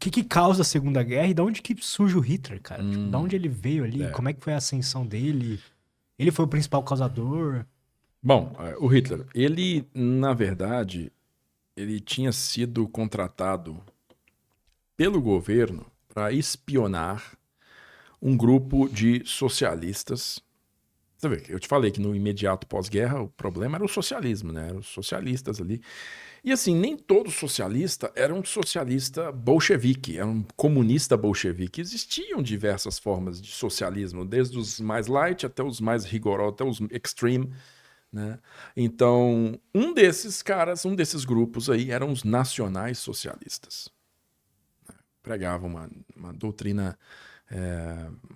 que causa a Segunda Guerra e de onde que surge o Hitler, cara? Tipo, de onde ele veio ali? É. Como é que foi a ascensão dele? Ele foi o principal causador? Bom, o Hitler, ele, na verdade, ele tinha sido contratado pelo governo para espionar um grupo de socialistas. Você vê, eu te falei que no imediato pós-guerra o problema era o socialismo, né? Eram os socialistas ali. E assim, nem todo socialista era um socialista bolchevique, era um comunista bolchevique. Existiam diversas formas de socialismo, desde os mais light até os mais rigorosos, até os extreme, né? Então, um desses caras, um desses grupos aí eram os nacionais socialistas. Pregavam uma doutrina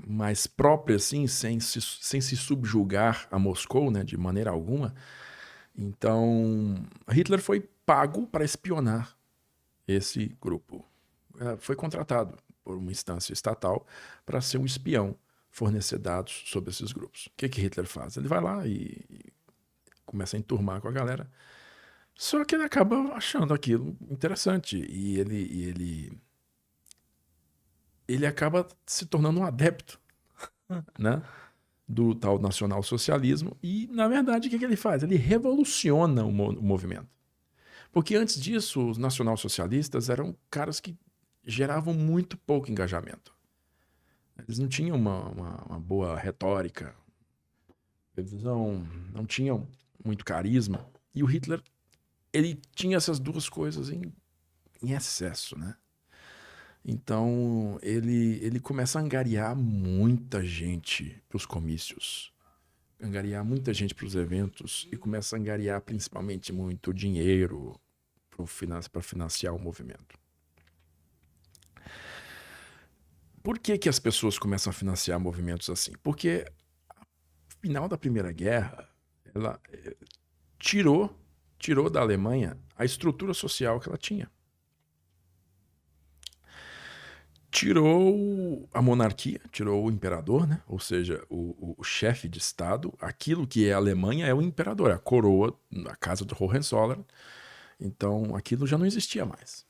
mais própria, assim, sem se subjugar a Moscou, né, de maneira alguma. Então, Hitler foi pago para espionar esse grupo. Foi contratado por uma instância estatal para ser um espião, fornecer dados sobre esses grupos. O que Hitler faz? Ele vai lá e começa a enturmar com a galera. Só que ele acaba achando aquilo interessante ele acaba se tornando um adepto, né, do tal nacionalsocialismo e, na verdade, o que ele faz? Ele revoluciona o movimento. Porque antes disso, os nacionalsocialistas eram caras que geravam muito pouco engajamento. Eles não tinham uma boa retórica, eles não tinham muito carisma. E o Hitler, ele tinha essas duas coisas em excesso, né? Então, ele começa a angariar muita gente para os comícios, angariar muita gente para os eventos e começa a angariar principalmente muito dinheiro para financiar o movimento. Por que as pessoas começam a financiar movimentos assim? Porque no final da Primeira Guerra, ela tirou da Alemanha a estrutura social que ela tinha. Tirou a monarquia, tirou o imperador, né? Ou seja, o chefe de Estado. Aquilo que é a Alemanha é o imperador, a coroa, a casa do Hohenzollern. Então, aquilo já não existia mais.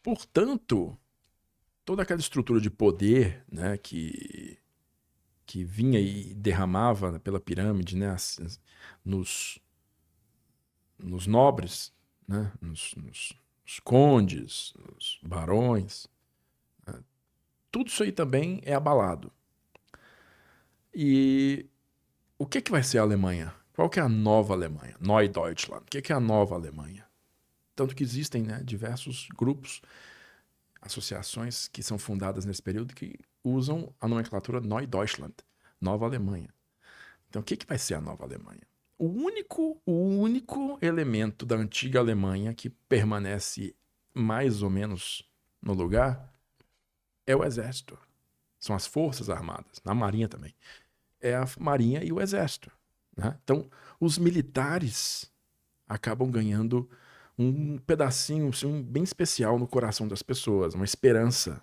Portanto, toda aquela estrutura de poder, né, que vinha e derramava pela pirâmide, né, nos, nos nobres, né, nos condes, nos barões, né, tudo isso aí também é abalado. E o que vai ser a Alemanha? Qual que é a nova Alemanha? Neue Deutschland. O que é a nova Alemanha? Tanto que existem, né, diversos grupos, associações que são fundadas nesse período que usam a nomenclatura Neue Deutschland, Nova Alemanha. Então, o que vai ser a nova Alemanha? O único elemento da antiga Alemanha que permanece mais ou menos no lugar é o exército. São as forças armadas, na marinha também. É a marinha e o exército, né? Então, os militares acabam ganhando um pedacinho assim, bem especial no coração das pessoas, uma esperança.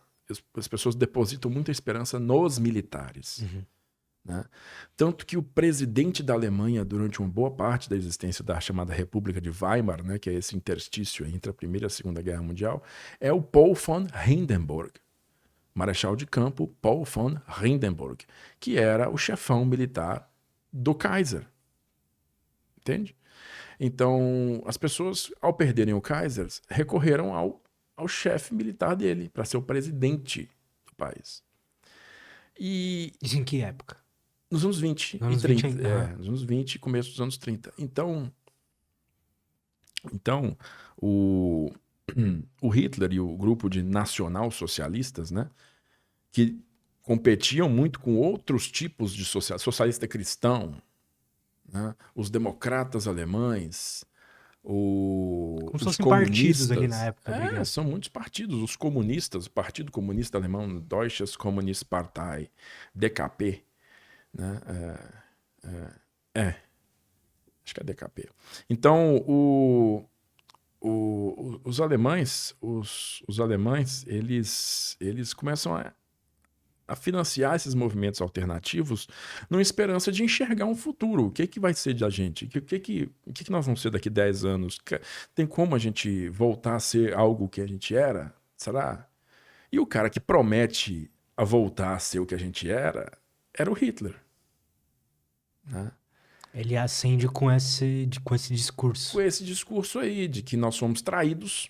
As pessoas depositam muita esperança nos militares. Uhum. Né? Tanto que o presidente da Alemanha, durante uma boa parte da existência da chamada República de Weimar, né, que é esse interstício entre a Primeira e a Segunda Guerra Mundial, é o Paul von Hindenburg, marechal de campo Paul von Hindenburg, que era o chefão militar do Kaiser. Entende? Então, as pessoas, ao perderem o Kaiser, recorreram ao chefe militar dele, para ser o presidente do país. E Isso em que época? nos anos 20 Nos e anos 20 30. ainda. Aham. Nos anos 20 e começo dos anos 30. Então o, o Hitler e o grupo de nacional-socialistas, né, que competiam muito com outros tipos de socialista cristão, né, os democratas alemães, Como se os fossem partidos ali na comunistas. época, brigando. São muitos partidos. Os comunistas, o Partido Comunista Alemão, Deutsches Kommunistpartei, DKP, né? Acho que é DKP. Então, os alemães, eles começam a financiar esses movimentos alternativos numa esperança de enxergar um futuro. O que que vai ser da gente? O que nós vamos ser daqui 10 anos? Tem como a gente voltar a ser algo que a gente era? Será? E o cara que promete a voltar a ser o que a gente era o Hitler. Né? Ele acende com esse discurso. Com esse discurso aí de que nós somos traídos,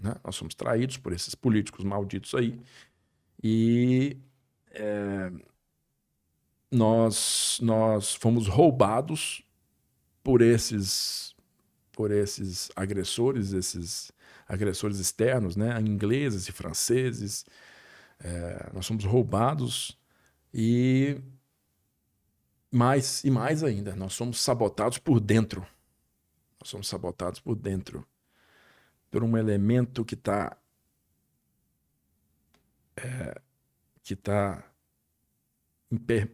né? Nós somos traídos por esses políticos malditos aí. E nós fomos roubados por esses agressores, esses agressores externos, né? Ingleses e franceses. Nós fomos roubados e mais ainda, nós somos sabotados por dentro. Nós somos sabotados por dentro por um elemento que está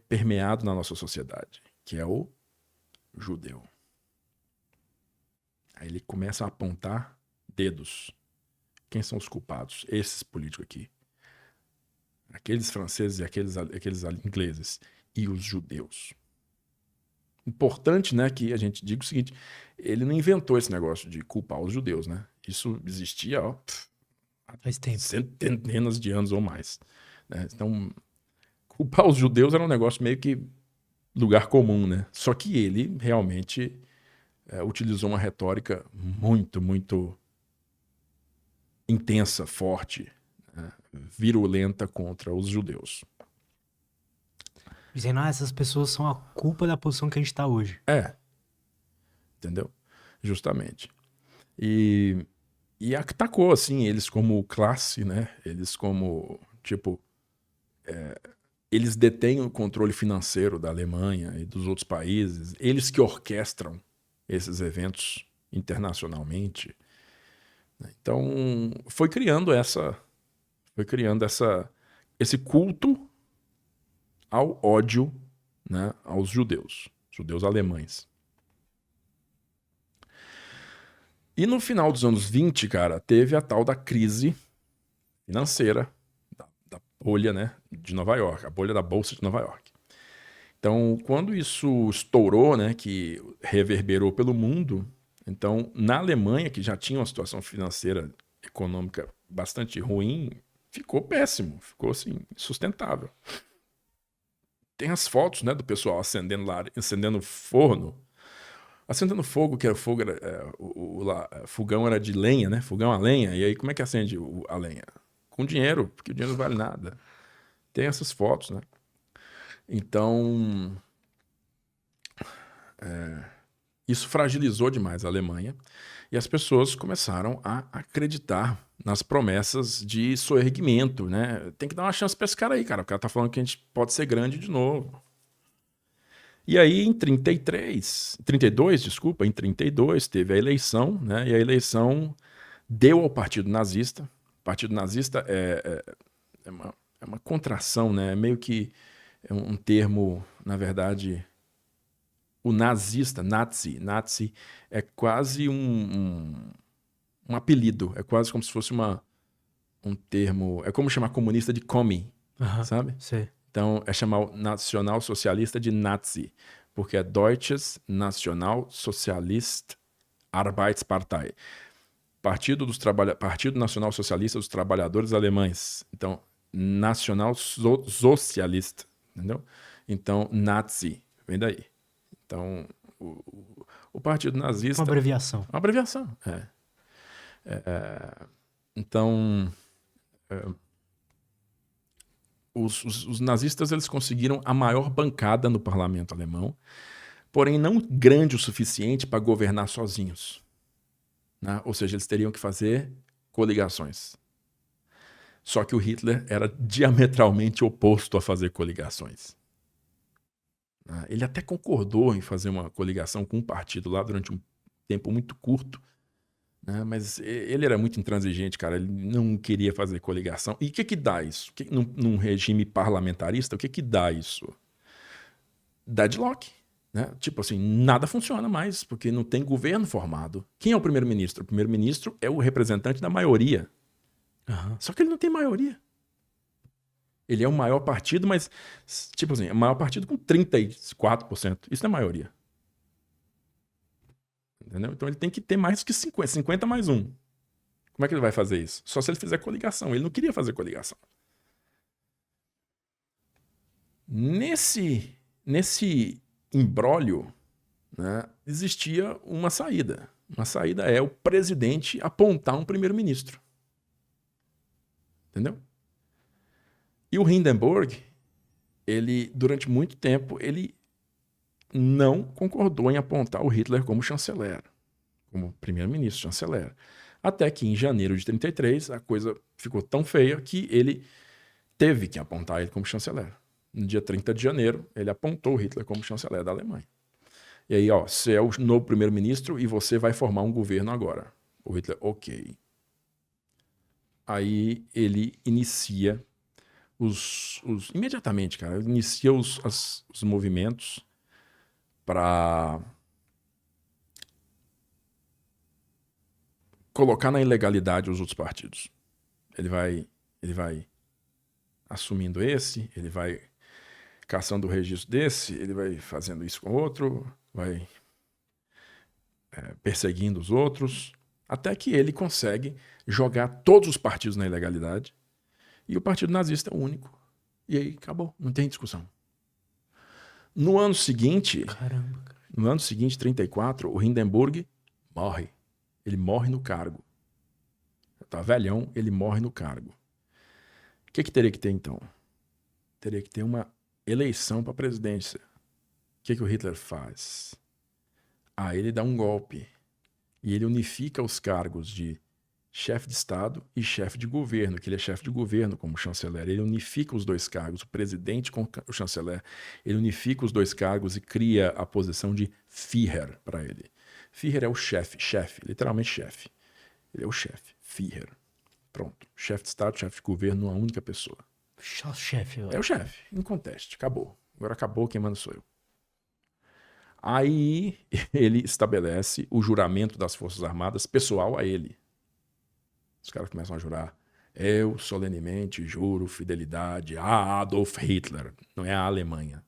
permeado na nossa sociedade, que é o judeu. Aí ele começa a apontar dedos. Quem são os culpados? Esses políticos aqui. Aqueles franceses e aqueles ingleses. E os judeus. Importante, né, que a gente diga o seguinte, ele não inventou esse negócio de culpar os judeus, né? Isso existia, ó, Faz tempo. centenas de anos ou mais. Né? Então, culpar os judeus era um negócio meio que lugar comum, né? Só que ele realmente utilizou uma retórica muito, muito intensa, forte, né? Virulenta contra os judeus. Dizendo, essas pessoas são a culpa da posição que a gente tá hoje. Entendeu? Justamente. E atacou, assim, eles como classe, né? Eles como, tipo, eles detêm o controle financeiro da Alemanha e dos outros países, eles que orquestram esses eventos internacionalmente. Então, foi criando esse culto ao ódio, né, aos judeus alemães. E no final dos anos 20, cara, teve a tal da crise financeira da bolha, né, de Nova York, a bolha da Bolsa de Nova York. Então, quando isso estourou, né, que reverberou pelo mundo, então, na Alemanha, que já tinha uma situação financeira, econômica bastante ruim, ficou péssimo, ficou assim, insustentável. Tem as fotos, né, do pessoal acendendo forno, acendendo fogo, que era fogo, fogão era de lenha, né, fogão a lenha, e aí como é que acende a lenha? Com dinheiro, porque o dinheiro não vale nada. Tem essas fotos, né. Então, isso fragilizou demais a Alemanha e as pessoas começaram a acreditar nas promessas de soerguimento, né? Tem que dar uma chance pra esse cara aí, cara. O cara tá falando que a gente pode ser grande de novo. E aí, em 32, em 32, teve a eleição, né? E a eleição deu ao Partido Nazista. O Partido Nazista é uma contração, né? É meio que um termo, na verdade... O nazista, nazi é quase um apelido, é quase como se fosse um termo, é como chamar comunista de Kommi, sabe? Sei. Então é chamar o nacional socialista de Nazi, porque é Deutsches Nationalsozialist Arbeitspartei, Partido Nacional Socialista dos Trabalhadores Alemães. Então, Nacional Socialista, entendeu? Então, Nazi, vem daí. Então, o Partido Nazista... Uma abreviação. Uma abreviação, Então, os nazistas eles conseguiram a maior bancada no parlamento alemão, porém não grande o suficiente para governar sozinhos. Né? Ou seja, eles teriam que fazer coligações. Só que o Hitler era diametralmente oposto a fazer coligações. Ele até concordou em fazer uma coligação com um partido lá durante um tempo muito curto, né? Mas ele era muito intransigente, cara. Ele não queria fazer coligação. E o que dá isso? Num regime parlamentarista, o que dá isso? Deadlock. Né? Tipo assim, nada funciona mais, porque não tem governo formado. Quem é o primeiro-ministro? O primeiro-ministro é o representante da maioria. Só que ele não tem maioria. Ele é o maior partido, mas, tipo assim, é o maior partido com 34%. Isso não é maioria. Entendeu? Então ele tem que ter mais que 50, 50 mais um. Como é que ele vai fazer isso? Só se ele fizer coligação. Ele não queria fazer coligação. Nesse imbróglio, né, existia uma saída. Uma saída é o presidente apontar um primeiro-ministro. Entendeu? E o Hindenburg, ele, durante muito tempo, ele não concordou em apontar o Hitler como chanceler, como primeiro-ministro, chanceler. Até que em janeiro de 1933 a coisa ficou tão feia que ele teve que apontar ele como chanceler. No dia 30 de janeiro, ele apontou Hitler como chanceler da Alemanha. E aí, ó, você é o novo primeiro-ministro e você vai formar um governo agora. O Hitler, ok. Aí ele inicia imediatamente, cara, inicia os movimentos para colocar na ilegalidade os outros partidos. Ele vai assumindo esse, ele vai caçando o registro desse, ele vai fazendo isso com outro, vai perseguindo os outros, até que ele consegue jogar todos os partidos na ilegalidade e o partido nazista é o único. E aí acabou, não tem discussão. No ano seguinte, Caramba, cara. 34, o Hindenburg morre. Ele morre no cargo. Tá velhão, ele morre no cargo. O que teria que ter então? Teria que ter uma eleição para a presidência. O que o Hitler faz? Ele dá um golpe. E ele unifica os cargos de chefe de Estado e chefe de governo, que ele é chefe de governo como chanceler. Ele unifica os dois cargos, o presidente com o chanceler. Ele unifica os dois cargos e cria a posição de Führer para ele. Führer é o chefe, literalmente chefe. Ele é o chefe, Führer. Pronto. Chefe de Estado, chefe de governo, uma única pessoa. Só chefe. É o chefe, inconteste. Acabou. Agora acabou, quem manda sou eu. Aí ele estabelece o juramento das Forças Armadas pessoal a ele. Os caras começam a jurar. Eu solenemente juro fidelidade a Adolf Hitler. Não é a Alemanha.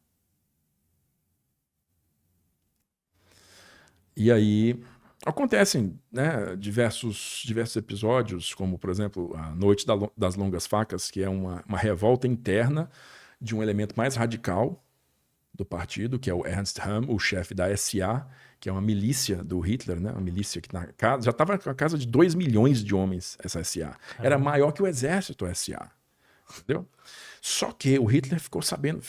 E aí acontecem, né, diversos episódios, como, por exemplo, a Noite das Longas Facas, que é uma revolta interna de um elemento mais radical do partido, que é o Ernst Röhm, o chefe da SA, que é uma milícia do Hitler, né? Uma milícia que já estava com a casa de 2 milhões de homens, essa SA. Era maior que o exército SA. Entendeu? Só que o Hitler ficou sabendo,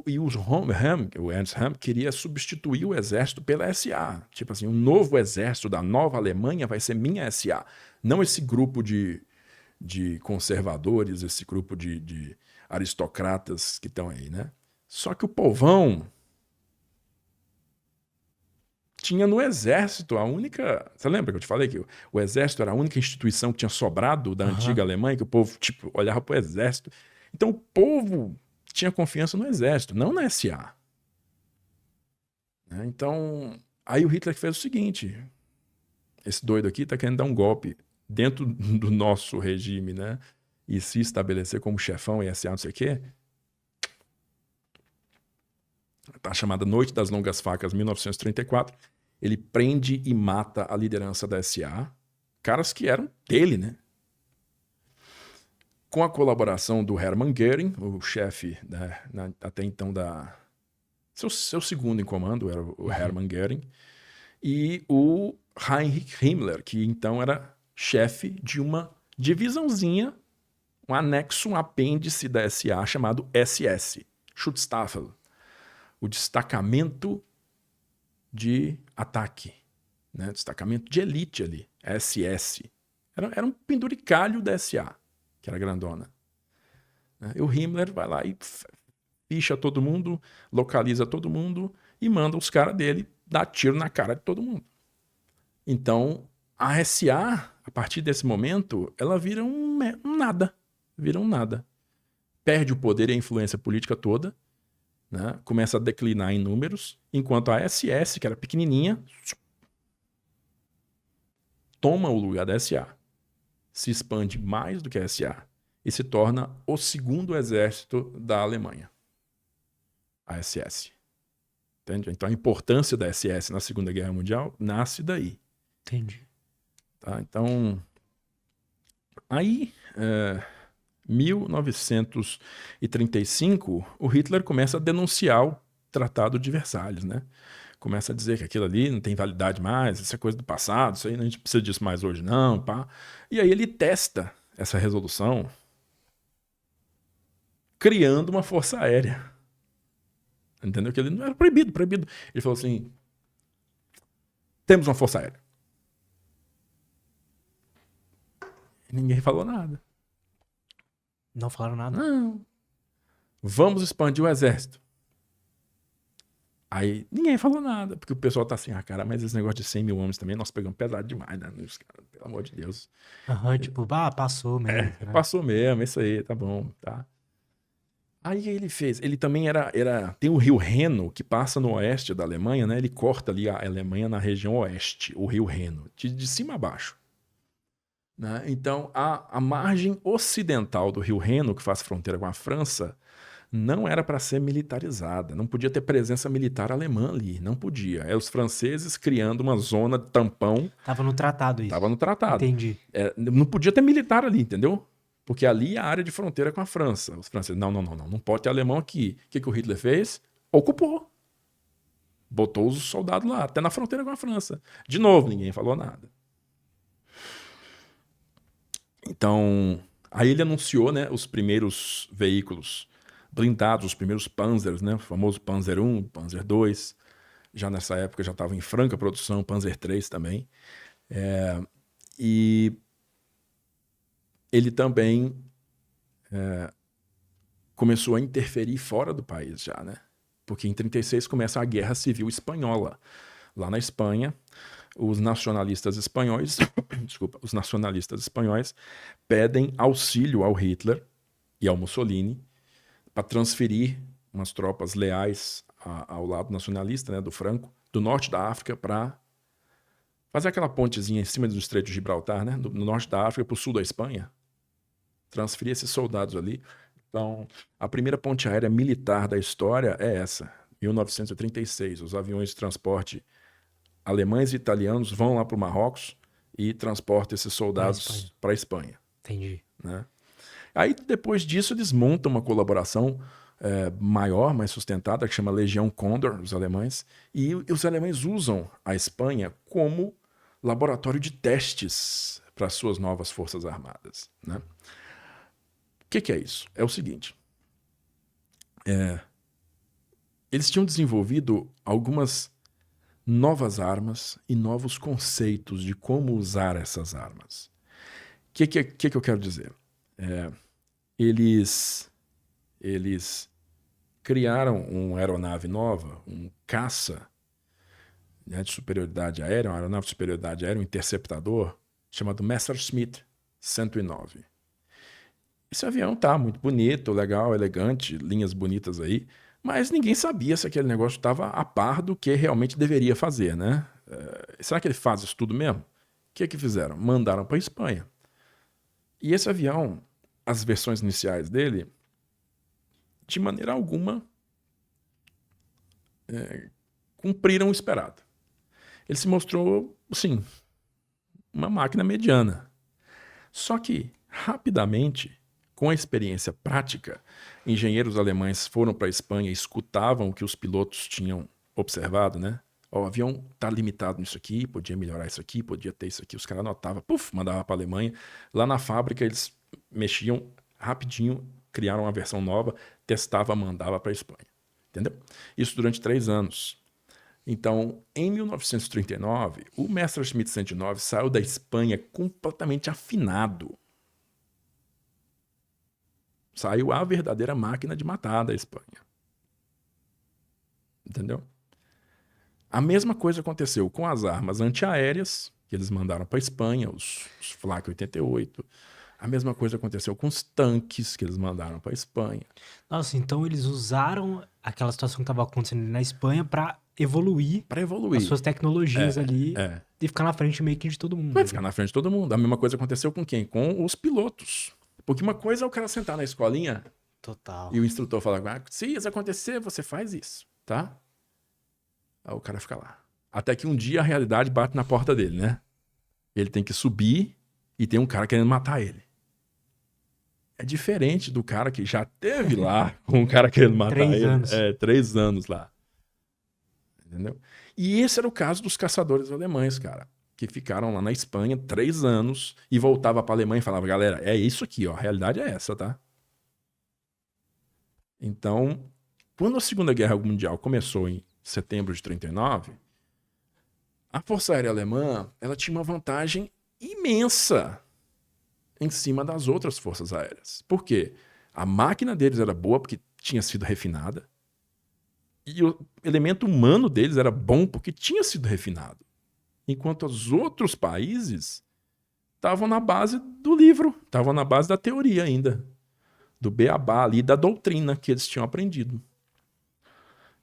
e o Ernst Röhm queria substituir o exército pela SA. Tipo assim, o novo exército da nova Alemanha vai ser minha SA. Não esse grupo de conservadores, esse grupo de aristocratas que estão aí, né? Só que o povão tinha no exército a única... Você lembra que eu te falei que o exército era a única instituição que tinha sobrado da antiga Alemanha, que o povo olhava para o exército. Então o povo tinha confiança no exército, não na SA. Então, aí o Hitler fez o seguinte, esse doido aqui está querendo dar um golpe dentro do nosso regime, né? E se estabelecer como chefão e SA não sei o quê. Tá chamada Noite das Longas Facas, 1934. Ele prende e mata a liderança da SA, caras que eram dele, né? Com a colaboração do Hermann Göring, o chefe até então seu segundo em comando era o Hermann Göring, e o Heinrich Himmler, que então era chefe de uma divisãozinha, um anexo, um apêndice da SA chamado SS, Schutzstaffel, o destacamento de ataque, né? Destacamento de elite ali, SS. Era um penduricalho da SA, que era grandona. E o Himmler vai lá e ficha todo mundo, localiza todo mundo e manda os caras dele dar tiro na cara de todo mundo. Então, a SA, a partir desse momento, ela vira um nada. Vira um nada. Perde o poder e a influência política toda, né? Começa a declinar em números, enquanto a SS, que era pequenininha, toma o lugar da SA. Se expande mais do que a SA. e se torna o segundo exército da Alemanha, a SS. Entende? Então a importância da SS na Segunda Guerra Mundial nasce daí. Entendi. Tá? Então, aí, 1935, o Hitler começa a denunciar o Tratado de Versalhes, né? Começa a dizer que aquilo ali não tem validade mais, isso é coisa do passado, isso aí a gente precisa disso mais hoje não, pá. E aí ele testa essa resolução criando uma força aérea. Entendeu? Que ele não era proibido. Ele falou assim, temos uma força aérea. E ninguém falou nada. Não falaram nada? Não. Vamos expandir o exército. Aí ninguém falou nada, porque o pessoal tá assim, cara, mas esse negócio de 100 mil homens também, nós pegamos pesado demais, né? Pelo amor de Deus. Aham, tipo, passou mesmo. Né? Passou mesmo, isso aí, tá bom, tá. Aí ele fez, ele também tem o rio Reno, que passa no oeste da Alemanha, né? Ele corta ali a Alemanha na região oeste, o rio Reno, de cima a baixo. Né? Então, a margem ocidental do rio Reno, que faz fronteira com a França, não era para ser militarizada, não podia ter presença militar alemã ali, não podia. É os franceses criando uma zona de tampão. Tava no tratado isso. Tava no tratado. Entendi. Não podia ter militar ali, entendeu? Porque ali é a área de fronteira com a França. Os franceses, não pode ter alemão aqui. O que o Hitler fez? Ocupou. Botou os soldados lá, até na fronteira com a França. De novo, ninguém falou nada. Então, aí ele anunciou, né, os primeiros veículos blindados, os primeiros Panzers, né, o famoso Panzer I, Panzer II. Já nessa época já estava em franca produção, Panzer III também. E ele também começou a interferir fora do país já, né? Porque em 1936 começa a Guerra Civil Espanhola. Lá na Espanha, os nacionalistas espanhóis, os nacionalistas espanhóis pedem auxílio ao Hitler e ao Mussolini para transferir umas tropas leais ao lado nacionalista, né, do Franco, do norte da África para fazer aquela pontezinha em cima do Estreito de Gibraltar, né, no norte da África para o sul da Espanha, transferir esses soldados ali. Então, a primeira ponte aérea militar da história é essa, 1936. Os aviões de transporte alemães e italianos vão lá para o Marrocos e transportam esses soldados para a Espanha. Entendi. Né? Aí, depois disso, eles montam uma colaboração maior, mais sustentada, que chama Legião Condor, os alemães, e os alemães usam a Espanha como laboratório de testes para as suas novas forças armadas. Né? O que é isso? É o seguinte, eles tinham desenvolvido algumas novas armas e novos conceitos de como usar essas armas. O que eu quero dizer? Eles criaram uma aeronave nova, um caça, né, de superioridade aérea, uma aeronave de superioridade aérea, um interceptador, chamado Messerschmitt 109. Esse avião tá muito bonito, legal, elegante, linhas bonitas aí, mas ninguém sabia se aquele negócio estava a par do que realmente deveria fazer, né? Será que ele faz isso tudo mesmo? O que fizeram? Mandaram para a Espanha. E esse avião, as versões iniciais dele, de maneira alguma, cumpriram o esperado. Ele se mostrou, assim, uma máquina mediana. Só que, rapidamente, com a experiência prática, engenheiros alemães foram para a Espanha e escutavam o que os pilotos tinham observado, né? O avião está limitado nisso aqui, podia melhorar isso aqui, podia ter isso aqui. Os caras anotavam, mandavam para a Alemanha. Lá na fábrica eles mexiam rapidinho, criaram uma versão nova, testava, mandava para a Espanha. Entendeu? Isso durante 3 anos. Então, em 1939, o Messerschmitt 109 saiu da Espanha completamente afinado. Saiu a verdadeira máquina de matar da Espanha. Entendeu? A mesma coisa aconteceu com as armas antiaéreas, que eles mandaram para a Espanha, os Flak 88. A mesma coisa aconteceu com os tanques, que eles mandaram para a Espanha. Nossa, então eles usaram aquela situação que estava acontecendo na Espanha para evoluir as suas tecnologias ali e ficar na frente meio que de todo mundo. Vai ficar na frente de todo mundo. A mesma coisa aconteceu com quem? Com os pilotos. Porque uma coisa é o cara sentar na escolinha Total. e o instrutor falar, se isso acontecer, você faz isso, tá? Aí o cara fica lá. Até que um dia a realidade bate na porta dele, né? Ele tem que subir e tem um cara querendo matar ele. É diferente do cara que já teve lá com um cara querendo matar 3 ele. anos. 3 anos lá. Entendeu? E esse era o caso dos caçadores alemães, cara. Que ficaram lá na Espanha 3 anos e voltava pra Alemanha e falava, galera, é isso aqui, ó. A realidade é essa, tá? Então, quando a Segunda Guerra Mundial começou em setembro de 39, a Força Aérea Alemã, ela tinha uma vantagem imensa em cima das outras forças aéreas. Por quê? A máquina deles era boa porque tinha sido refinada. E o elemento humano deles era bom porque tinha sido refinado. Enquanto os outros países estavam na base do livro, estavam na base da teoria ainda. Do beabá ali, da doutrina que eles tinham aprendido.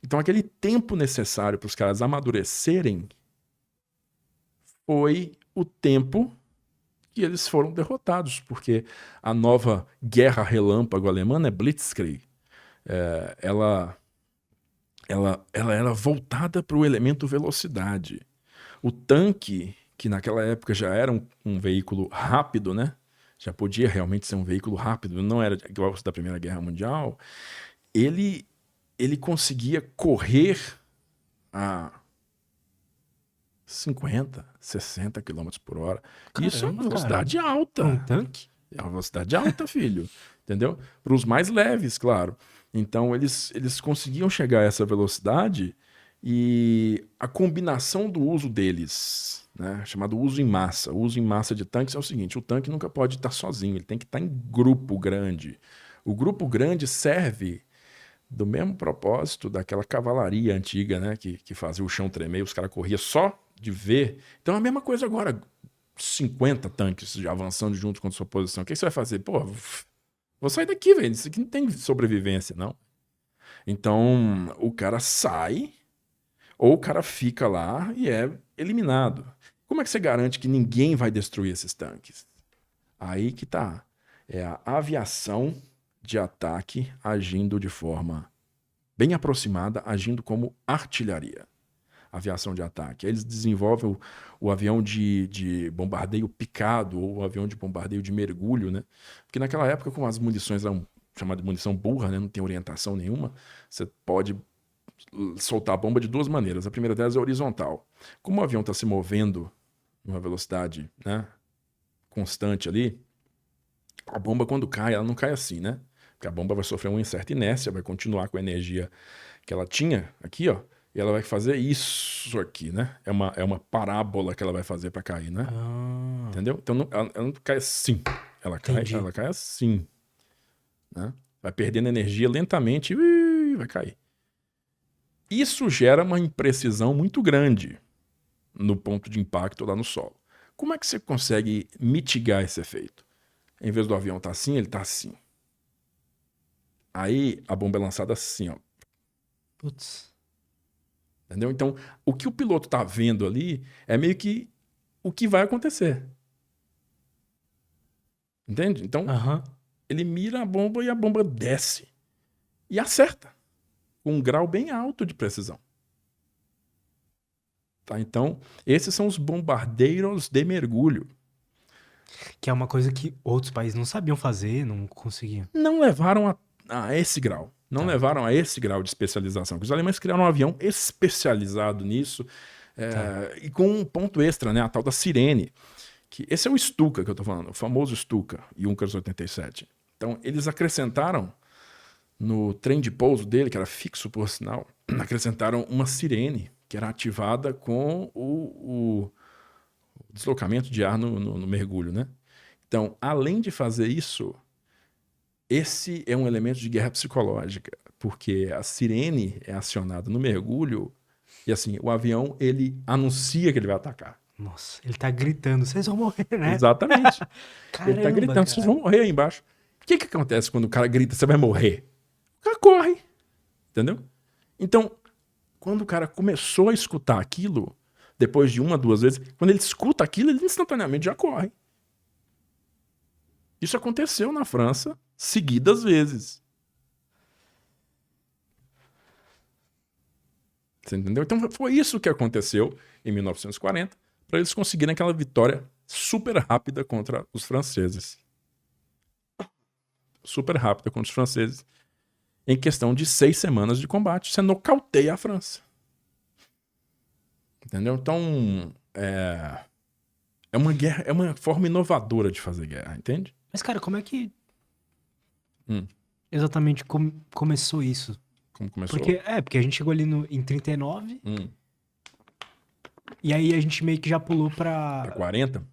Então aquele tempo necessário para os caras amadurecerem foi o tempo que eles foram derrotados, porque a nova guerra relâmpago alemã, né, Blitzkrieg, ela era voltada para o elemento velocidade. O tanque, que naquela época já era um veículo rápido, né, já podia realmente ser um veículo rápido, não era igual da Primeira Guerra Mundial, ele conseguia correr a 50, 60 km por hora. Caramba, isso é uma velocidade alta. Um tanque? É uma velocidade alta, filho. Entendeu? Para os mais leves, claro. Então, eles conseguiam chegar a essa velocidade e a combinação do uso deles, né, chamado uso em massa. O uso em massa de tanques é o seguinte, o tanque nunca pode estar sozinho, ele tem que estar em grupo grande. O grupo grande serve do mesmo propósito daquela cavalaria antiga, né, que fazia o chão tremer, os caras corriam só de ver. Então é a mesma coisa agora, 50 tanques já avançando junto com a sua posição. O que você vai fazer? Pô, vou sair daqui, velho, isso aqui não tem sobrevivência, não. Então o cara sai ou o cara fica lá e é eliminado. Como é que você garante que ninguém vai destruir esses tanques? Aí que tá. É a aviação de ataque agindo de forma bem aproximada, agindo como artilharia. Aviação de ataque. Eles desenvolvem o avião de bombardeio picado ou o avião de bombardeio de mergulho, né? Porque naquela época, como as munições eram chamadas de munição burra, né? Não tem orientação nenhuma, você pode soltar a bomba de 2 maneiras. A primeira delas é horizontal. Como o avião está se movendo numa velocidade, né, constante ali, a bomba quando cai, ela não cai assim, né? Porque a bomba vai sofrer uma certa inércia, vai continuar com a energia que ela tinha aqui, ó, e ela vai fazer isso aqui, né? É uma parábola que ela vai fazer para cair, né? Entendeu? Então ela não cai assim, ela cai assim, né? Vai perdendo energia lentamente e vai cair. Isso gera uma imprecisão muito grande no ponto de impacto lá no solo. Como é que você consegue mitigar esse efeito? Em vez do avião estar assim, ele está assim. Aí a bomba é lançada assim, ó. Putz. Entendeu? Então, o que o piloto está vendo ali é meio que o que vai acontecer. Entende? Então, ele mira a bomba e a bomba desce. E acerta. Com um grau bem alto de precisão. Tá? Então, esses são os bombardeiros de mergulho. Que é uma coisa que outros países não sabiam fazer, não conseguiam. Não levaram a esse grau. Não levaram a esse grau de especialização. Os alemães criaram um avião especializado nisso, e com um ponto extra, né, a tal da sirene. Que esse é o Stuka que eu estou falando, o famoso Stuka, Junkers 87. Então, eles acrescentaram no trem de pouso dele, que era fixo por sinal, acrescentaram uma sirene que era ativada com o deslocamento de ar no mergulho, né? Então, além de fazer isso, esse é um elemento de guerra psicológica, porque a sirene é acionada no mergulho e assim, o avião, ele anuncia que ele vai atacar. Nossa, ele tá gritando, vocês vão morrer, né? Exatamente. Caramba, ele tá gritando, cara. vocês vão morrer aí embaixo. O que acontece quando o cara grita, você vai morrer? O cara corre. Entendeu? Então, quando o cara começou a escutar aquilo, depois de 1, 2 vezes, quando ele escuta aquilo, ele instantaneamente já corre. Isso aconteceu na França seguidas vezes. Você entendeu? Então foi isso que aconteceu em 1940 para eles conseguirem aquela vitória super rápida contra os franceses. Super rápida contra os franceses. Em questão de 6 semanas de combate, você nocauteia a França. Entendeu? Então, é uma guerra, é uma forma inovadora de fazer guerra, entende? Mas, cara, como é que exatamente começou isso? Como começou? Porque a gente chegou ali em 39, e aí a gente meio que já pulou pra 40?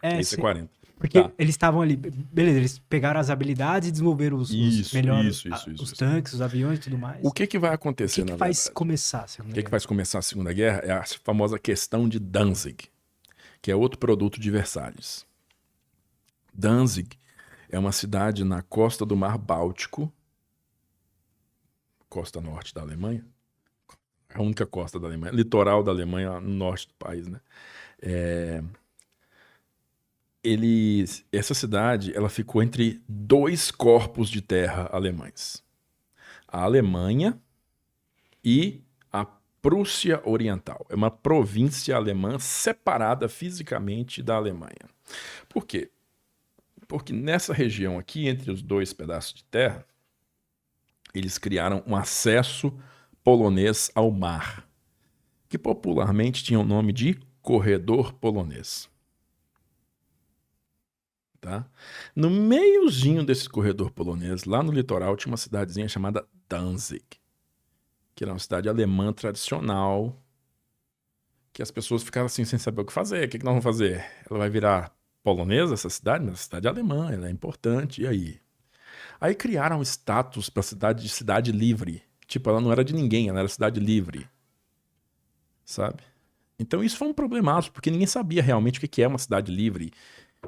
Esse é 40. Porque eles estavam ali, beleza, eles pegaram as habilidades e desenvolveram os melhores os tanques, os aviões e tudo mais. O que vai acontecer, O que faz começar a Segunda Guerra? O que faz começar a Segunda Guerra é a famosa questão de Danzig, que é outro produto de Versalhes. Danzig é uma cidade na costa do Mar Báltico, costa norte da Alemanha, a única costa da Alemanha, litoral da Alemanha, no norte do país, né? Essa cidade, ela ficou entre 2 corpos de terra alemães. A Alemanha e a Prússia Oriental. É uma província alemã separada fisicamente da Alemanha. Por quê? Porque nessa região aqui, entre os 2 pedaços de terra, eles criaram um acesso polonês ao mar, que popularmente tinha o nome de Corredor Polonês. Tá? No meiozinho desse corredor polonês, lá no litoral, tinha uma cidadezinha chamada Danzig, que era uma cidade alemã tradicional, que as pessoas ficaram assim sem saber o que fazer. O que nós vamos fazer? Ela vai virar polonesa, essa cidade? Mas a cidade é alemã, ela é importante, e aí? Aí criaram um status para a cidade de cidade livre. Tipo, ela não era de ninguém, ela era cidade livre. Sabe? Então isso foi um problemaço, porque ninguém sabia realmente o que é uma cidade livre.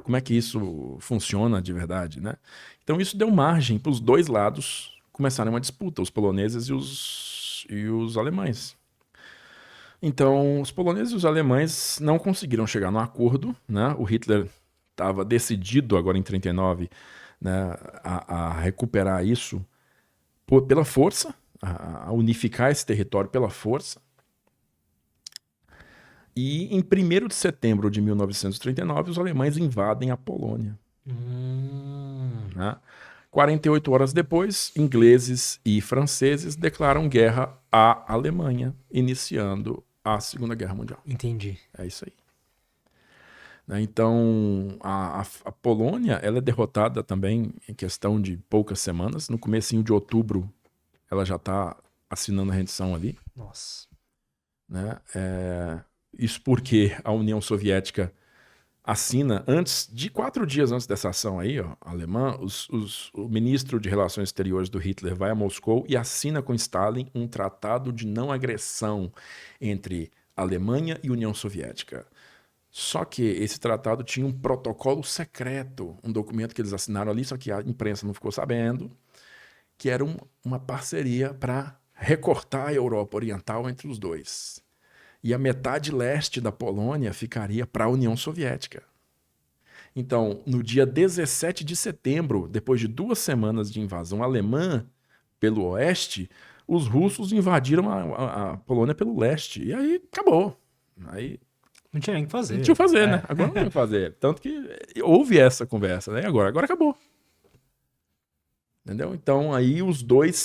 Como é que isso funciona de verdade, né? Então isso deu margem para os 2 lados começarem uma disputa, os poloneses e os alemães. Então, os poloneses e os alemães não conseguiram chegar no acordo, né? O Hitler estava decidido agora em 39, né, a recuperar isso pela força, a unificar esse território pela força. E em 1º de setembro de 1939, os alemães invadem a Polônia. Né? 48 horas depois, ingleses e franceses declaram guerra à Alemanha, iniciando a Segunda Guerra Mundial. Entendi. É isso aí. Então, a Polônia ela é derrotada também em questão de poucas semanas. No comecinho de outubro, ela já está assinando a rendição ali. Nossa. Né? Isso porque a União Soviética assina, 4 dias antes dessa ação aí, ó, alemã, o ministro de Relações Exteriores do Hitler vai a Moscou e assina com Stalin um tratado de não agressão entre Alemanha e União Soviética. Só que esse tratado tinha um protocolo secreto, um documento que eles assinaram ali, só que a imprensa não ficou sabendo, que era uma parceria para recortar a Europa Oriental entre os 2. E a metade leste da Polônia ficaria para a União Soviética. Então, no dia 17 de setembro, depois de 2 semanas de invasão alemã pelo oeste, os russos invadiram a Polônia pelo leste. E aí acabou. Aí não tinha nem o que fazer. Não tinha o que fazer, né? Agora não tem o que fazer. Tanto que houve essa conversa, né? Agora acabou. Entendeu? Então, aí os 2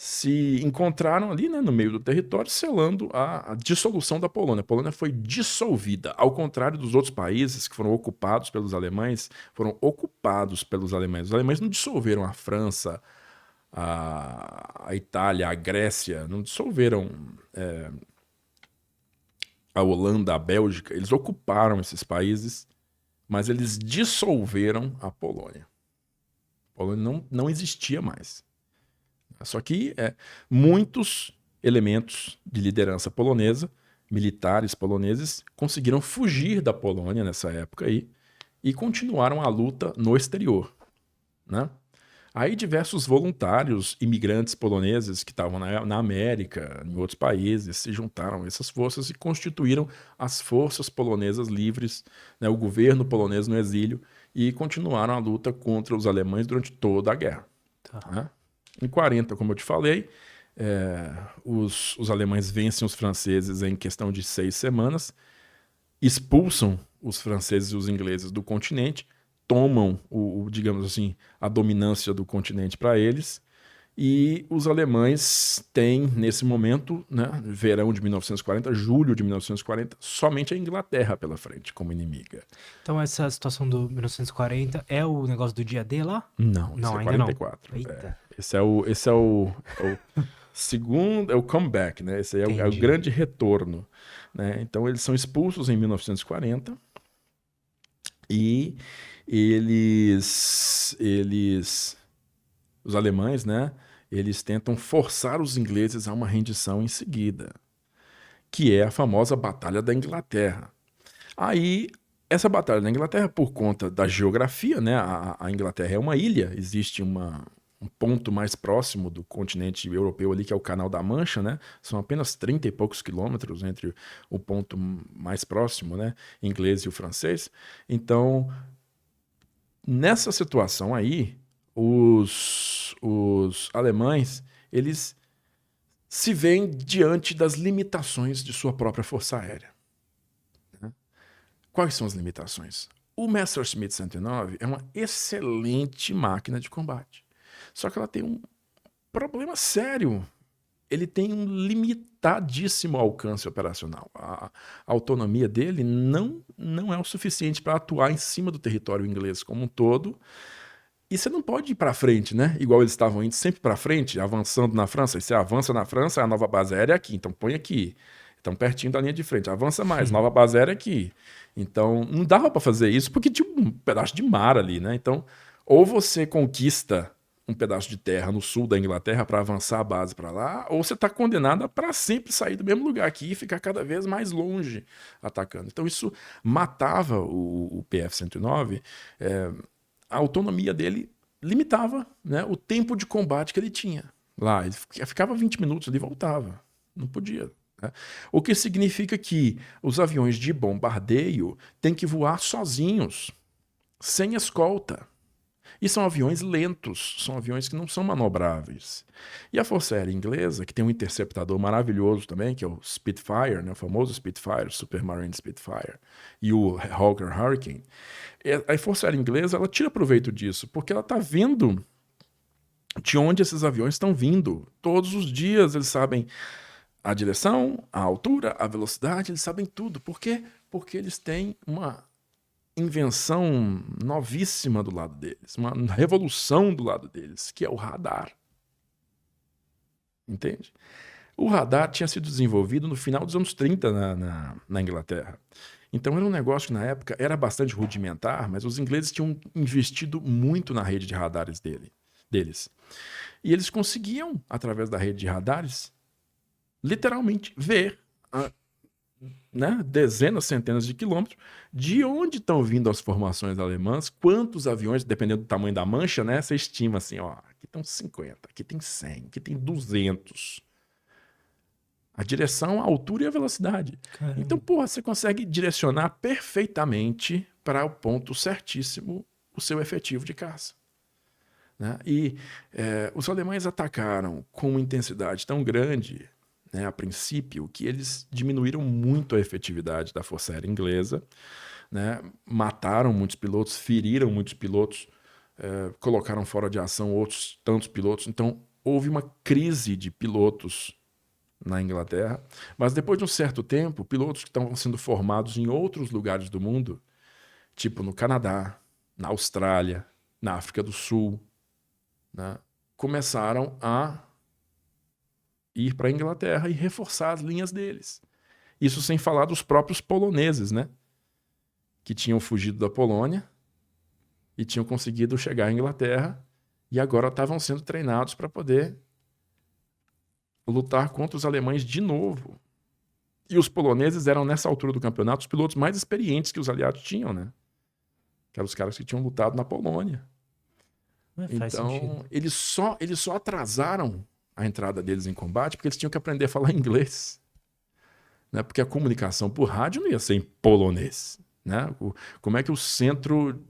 se encontraram ali, né, no meio do território, selando a dissolução da Polônia. A Polônia foi dissolvida, ao contrário dos outros países que foram ocupados pelos alemães, foram ocupados pelos alemães. Os alemães não dissolveram a França, a Itália, a Grécia, não dissolveram a Holanda, a Bélgica. Eles ocuparam esses países, mas eles dissolveram a Polônia. A Polônia não existia mais. Só que muitos elementos de liderança polonesa, militares poloneses, conseguiram fugir da Polônia nessa época aí e continuaram a luta no exterior. Né? Aí diversos voluntários, imigrantes poloneses que estavam na América, em outros países, se juntaram a essas forças e constituíram as Forças Polonesas Livres, né? O governo polonês no exílio, e continuaram a luta contra os alemães durante toda a guerra. Tá. Né? Em 40, como eu te falei, os alemães vencem os franceses em questão de 6 semanas, expulsam os franceses e os ingleses do continente, tomam, digamos assim, a dominância do continente para eles, e os alemães têm, nesse momento, né, verão de 1940, julho de 1940, somente a Inglaterra pela frente como inimiga. Então essa situação do 1940 é o negócio do dia D lá? Não, Não, esse é ainda 44. Não. Eita. Esse é o segundo, é o comeback, né? Esse aí é o grande retorno. Né? Então eles são expulsos em 1940 e os alemães, né? Eles tentam forçar os ingleses a uma rendição em seguida, que é a famosa Batalha da Inglaterra. Aí, essa Batalha da Inglaterra, por conta da geografia, né? A Inglaterra é uma ilha, existe um ponto mais próximo do continente europeu ali, que é o Canal da Mancha, né? São apenas 30 e poucos quilômetros entre o ponto mais próximo, né? Inglês e o francês. Então, nessa situação aí, os alemães, eles se veem diante das limitações de sua própria força aérea. Né? Quais são as limitações? O Messerschmitt 109 é uma excelente máquina de combate. Só que ela tem um problema sério. Ele tem um limitadíssimo alcance operacional. A autonomia dele não é o suficiente para atuar em cima do território inglês como um todo. E você não pode ir para frente, né? Igual eles estavam indo sempre para frente, avançando na França. E você avança na França, a nova base aérea é aqui. Então põe aqui. Estão pertinho da linha de frente. Avança mais, nova base aérea é aqui. Então não dava para fazer isso porque tinha um pedaço de mar ali, né? Então, ou você conquista um pedaço de terra no sul da Inglaterra para avançar a base para lá, ou você está condenado a para sempre sair do mesmo lugar aqui e ficar cada vez mais longe atacando. Então isso matava o PF-109, a autonomia dele limitava, né, o tempo de combate que ele tinha lá. Ele ficava 20 minutos ali e voltava. Não podia. Né? O que significa que os aviões de bombardeio têm que voar sozinhos, sem escolta. E são aviões lentos, são aviões que não são manobráveis. E a Força Aérea Inglesa, que tem um interceptador maravilhoso também, que é o Spitfire, né, o famoso Spitfire, Supermarine Spitfire, e o Hawker Hurricane, a Força Aérea Inglesa ela tira proveito disso, porque ela está vendo de onde esses aviões estão vindo. Todos os dias eles sabem a direção, a altura, a velocidade, eles sabem tudo. Por quê? Porque eles têm uma invenção novíssima do lado deles, uma revolução do lado deles, que é o radar. Entende? O radar tinha sido desenvolvido no final dos anos 30 na Inglaterra. Então era um negócio que na época era bastante rudimentar, mas os ingleses tinham investido muito na rede de radares deles. E eles conseguiam, através da rede de radares, literalmente ver né, dezenas, centenas de quilômetros, de onde estão vindo as formações alemãs, quantos aviões, dependendo do tamanho da mancha, né, você estima assim, ó, aqui estão 50, aqui tem 100, aqui tem 200. A direção, a altura e a velocidade. Caramba. Então, porra, você consegue direcionar perfeitamente para o ponto certíssimo o seu efetivo de caça. Né? E os alemães atacaram com uma intensidade tão grande, né, a princípio, que eles diminuíram muito a efetividade da Força Aérea Inglesa, né, mataram muitos pilotos, feriram muitos pilotos, colocaram fora de ação outros tantos pilotos. Então, houve uma crise de pilotos na Inglaterra, mas depois de um certo tempo, pilotos que estavam sendo formados em outros lugares do mundo, tipo no Canadá, na Austrália, na África do Sul, né, começaram a ir para a Inglaterra e reforçar as linhas deles. Isso sem falar dos próprios poloneses, né? Que tinham fugido da Polônia e tinham conseguido chegar à Inglaterra e agora estavam sendo treinados para poder lutar contra os alemães de novo. E os poloneses eram, nessa altura do campeonato, os pilotos mais experientes que os aliados tinham, né? Que eram os caras que tinham lutado na Polônia. Então, eles só atrasaram a entrada deles em combate porque eles tinham que aprender a falar inglês. Né? Porque a comunicação por rádio não ia ser em polonês. Né? Como é que o centro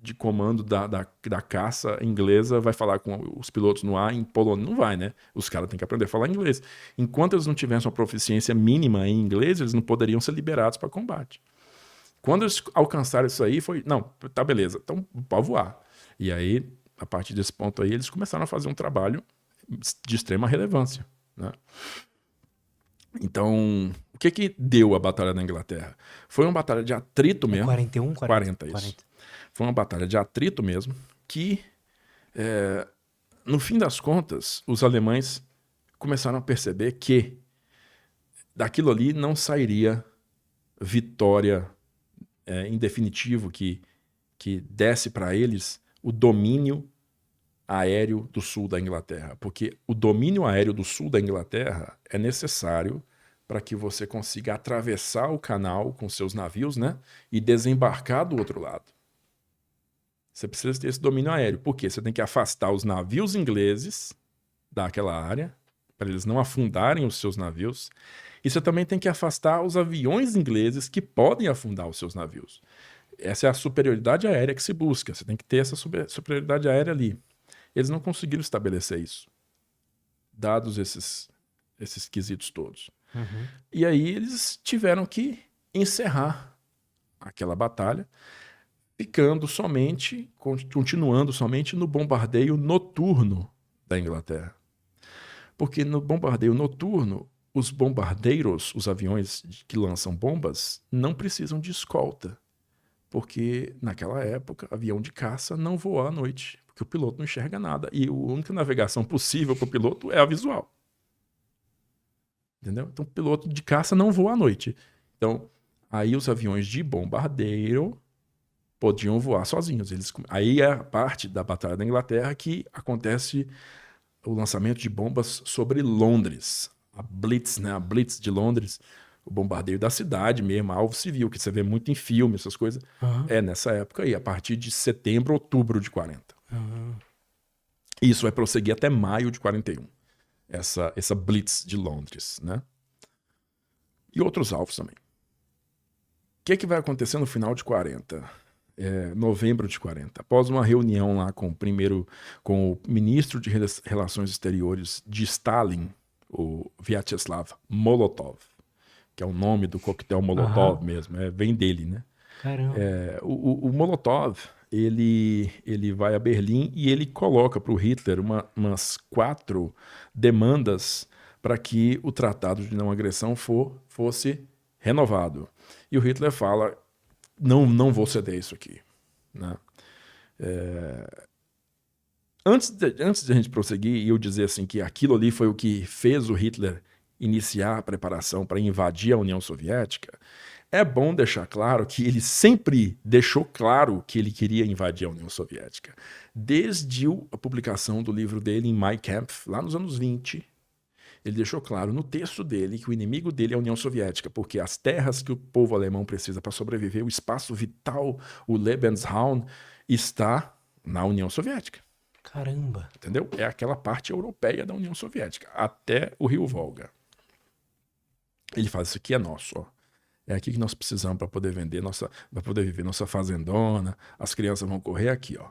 de comando da caça inglesa vai falar com os pilotos no ar em polonês. Não vai, né? Os caras têm que aprender a falar inglês. Enquanto eles não tivessem uma proficiência mínima em inglês, eles não poderiam ser liberados para combate. Quando eles alcançaram isso aí, foi... Não, tá beleza, então pode voar. E aí, a partir desse ponto aí, eles começaram a fazer um trabalho de extrema relevância, né? Então, o que deu a Batalha da Inglaterra? Foi uma batalha de atrito mesmo. 41, 40, isso. 40. Foi uma batalha de atrito mesmo, que, no fim das contas, os alemães começaram a perceber que daquilo ali não sairia vitória em definitivo que desse para eles o domínio aéreo do sul da Inglaterra, porque o domínio aéreo do sul da Inglaterra é necessário para que você consiga atravessar o canal com seus navios, né, e desembarcar do outro lado. Você precisa ter esse domínio aéreo, porque você tem que afastar os navios ingleses daquela área, para eles não afundarem os seus navios, e você também tem que afastar os aviões ingleses que podem afundar os seus navios. Essa é a superioridade aérea que se busca, você tem que ter essa superioridade aérea ali. Eles não conseguiram estabelecer isso, dados esses quesitos todos. Uhum. E aí eles tiveram que encerrar aquela batalha, continuando somente no bombardeio noturno da Inglaterra. Porque no bombardeio noturno, os bombardeiros, os aviões que lançam bombas, não precisam de escolta. Porque naquela época, avião de caça não voa à noite. Que o piloto não enxerga nada. E a única navegação possível para o piloto é a visual. Entendeu? Então, o piloto de caça não voa à noite. Então, aí os aviões de bombardeiro podiam voar sozinhos. Aí é a parte da Batalha da Inglaterra que acontece o lançamento de bombas sobre Londres. A Blitz, né? A Blitz de Londres, o bombardeio da cidade mesmo, alvo civil, que você vê muito em filme, essas coisas. Uhum. É nessa época aí, a partir de setembro, outubro de 40. Uhum. Isso vai prosseguir até maio de 41. Essa Blitz de Londres, né? E outros alvos também. O que vai acontecer no final de 40? Novembro de 40. Após uma reunião lá com o ministro de Relações Exteriores de Stalin, o Vyacheslav Molotov, que é o nome do coquetel Molotov mesmo, vem dele, né? Caramba. O Molotov, ele vai a Berlim e ele coloca para o Hitler umas 4 demandas para que o Tratado de Não Agressão fosse renovado. E o Hitler fala, não vou ceder isso aqui. Né? Antes de a gente prosseguir e eu dizer assim, que aquilo ali foi o que fez o Hitler iniciar a preparação para invadir a União Soviética, é bom deixar claro que ele sempre deixou claro que ele queria invadir a União Soviética. Desde a publicação do livro dele em Mein Kampf, lá nos anos 20, ele deixou claro no texto dele que o inimigo dele é a União Soviética, porque as terras que o povo alemão precisa para sobreviver, o espaço vital, o Lebensraum, está na União Soviética. Caramba. Entendeu? É aquela parte europeia da União Soviética, até o Rio Volga. Ele fala, isso aqui é nosso, ó. É aqui que nós precisamos para poder vender, para poder viver nossa fazendona. As crianças vão correr aqui, ó.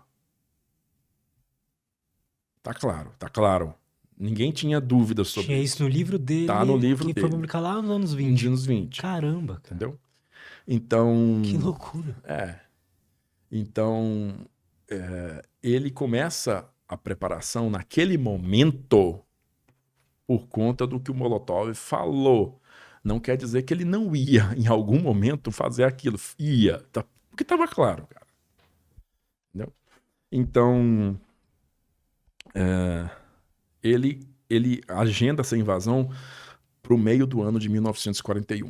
Tá claro. Ninguém tinha dúvidas sobre Tinha isso no livro dele. Tá no livro dele. Que foi publicado lá nos anos 20. Nos 20. Caramba, cara. Entendeu? Então... Que loucura. Então, ele começa a preparação naquele momento por conta do que o Molotov falou. Não quer dizer que ele não ia, em algum momento, fazer aquilo. Ia. Porque estava claro, cara. Entendeu? Então, ele agenda essa invasão para o meio do ano de 1941.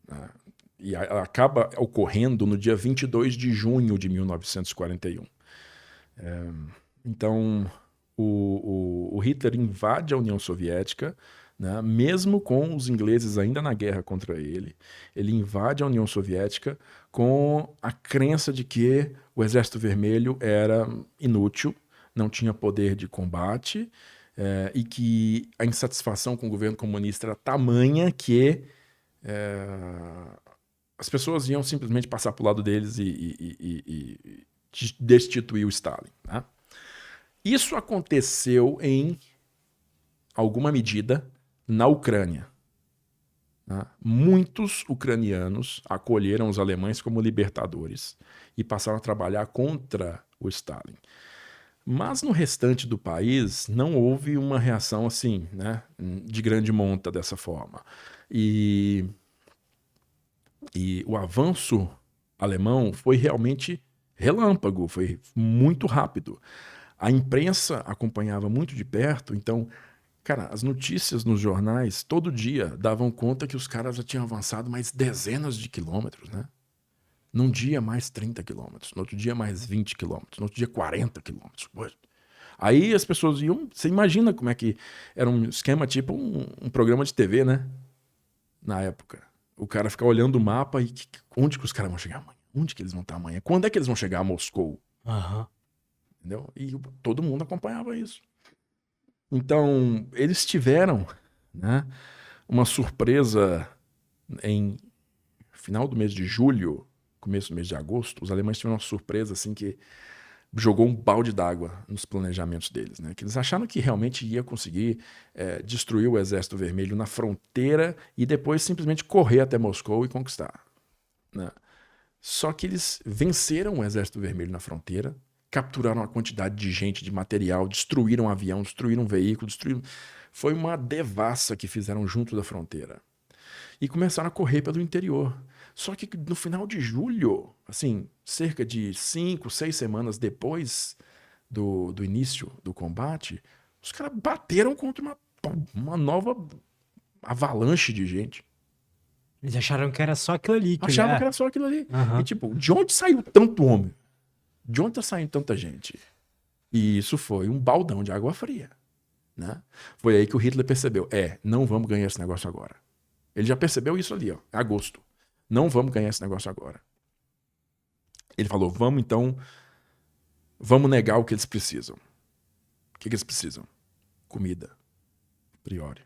Né? E acaba ocorrendo no dia 22 de junho de 1941. Então, o Hitler invade a União Soviética, né? Mesmo com os ingleses ainda na guerra contra ele. Ele invade a União Soviética com a crença de que o Exército Vermelho era inútil, não tinha poder de combate, e que a insatisfação com o governo comunista era tamanha que as pessoas iam simplesmente passar para o lado deles e destituir o Stalin. Né? Isso aconteceu em alguma medida na Ucrânia. Né? Muitos ucranianos acolheram os alemães como libertadores e passaram a trabalhar contra o Stalin. Mas no restante do país não houve uma reação assim, né, de grande monta dessa forma. E o avanço alemão foi realmente relâmpago, foi muito rápido. A imprensa acompanhava muito de perto, então, cara, as notícias nos jornais todo dia davam conta que os caras já tinham avançado mais dezenas de quilômetros, né? Num dia mais 30 quilômetros, no outro dia mais 20 quilômetros, no outro dia 40 quilômetros. Aí as pessoas iam... Você imagina como é que era um esquema tipo um programa de TV, né? Na época. O cara ficar olhando o mapa e onde que os caras vão chegar amanhã? Onde que eles vão estar amanhã? Quando é que eles vão chegar a Moscou? Entendeu? E todo mundo acompanhava isso. Então, eles tiveram, né, uma surpresa em final do mês de julho, começo do mês de agosto. Os alemães tiveram uma surpresa assim que jogou um balde d'água nos planejamentos deles, né? Que eles acharam que realmente ia conseguir destruir o Exército Vermelho na fronteira e depois simplesmente correr até Moscou e conquistar, né? Só que eles venceram o Exército Vermelho na fronteira, capturaram uma quantidade de gente, de material, destruíram um avião, destruíram um veículo, Foi uma devassa que fizeram junto da fronteira. E começaram a correr pelo interior. Só que no final de julho, assim, cerca de 5, 6 semanas depois do início do combate, os caras bateram contra uma nova avalanche de gente. Eles acharam que era só aquilo ali. Achavam que era só aquilo ali. E tipo, de onde saiu tanto homem? De onde tá saindo tanta gente? E isso foi um baldão de água fria, né? Foi aí que o Hitler percebeu, não vamos ganhar esse negócio agora. Ele já percebeu isso ali, ó, em agosto. Não vamos ganhar esse negócio agora. Ele falou, vamos negar o que eles precisam. O que eles precisam? Comida. Priori.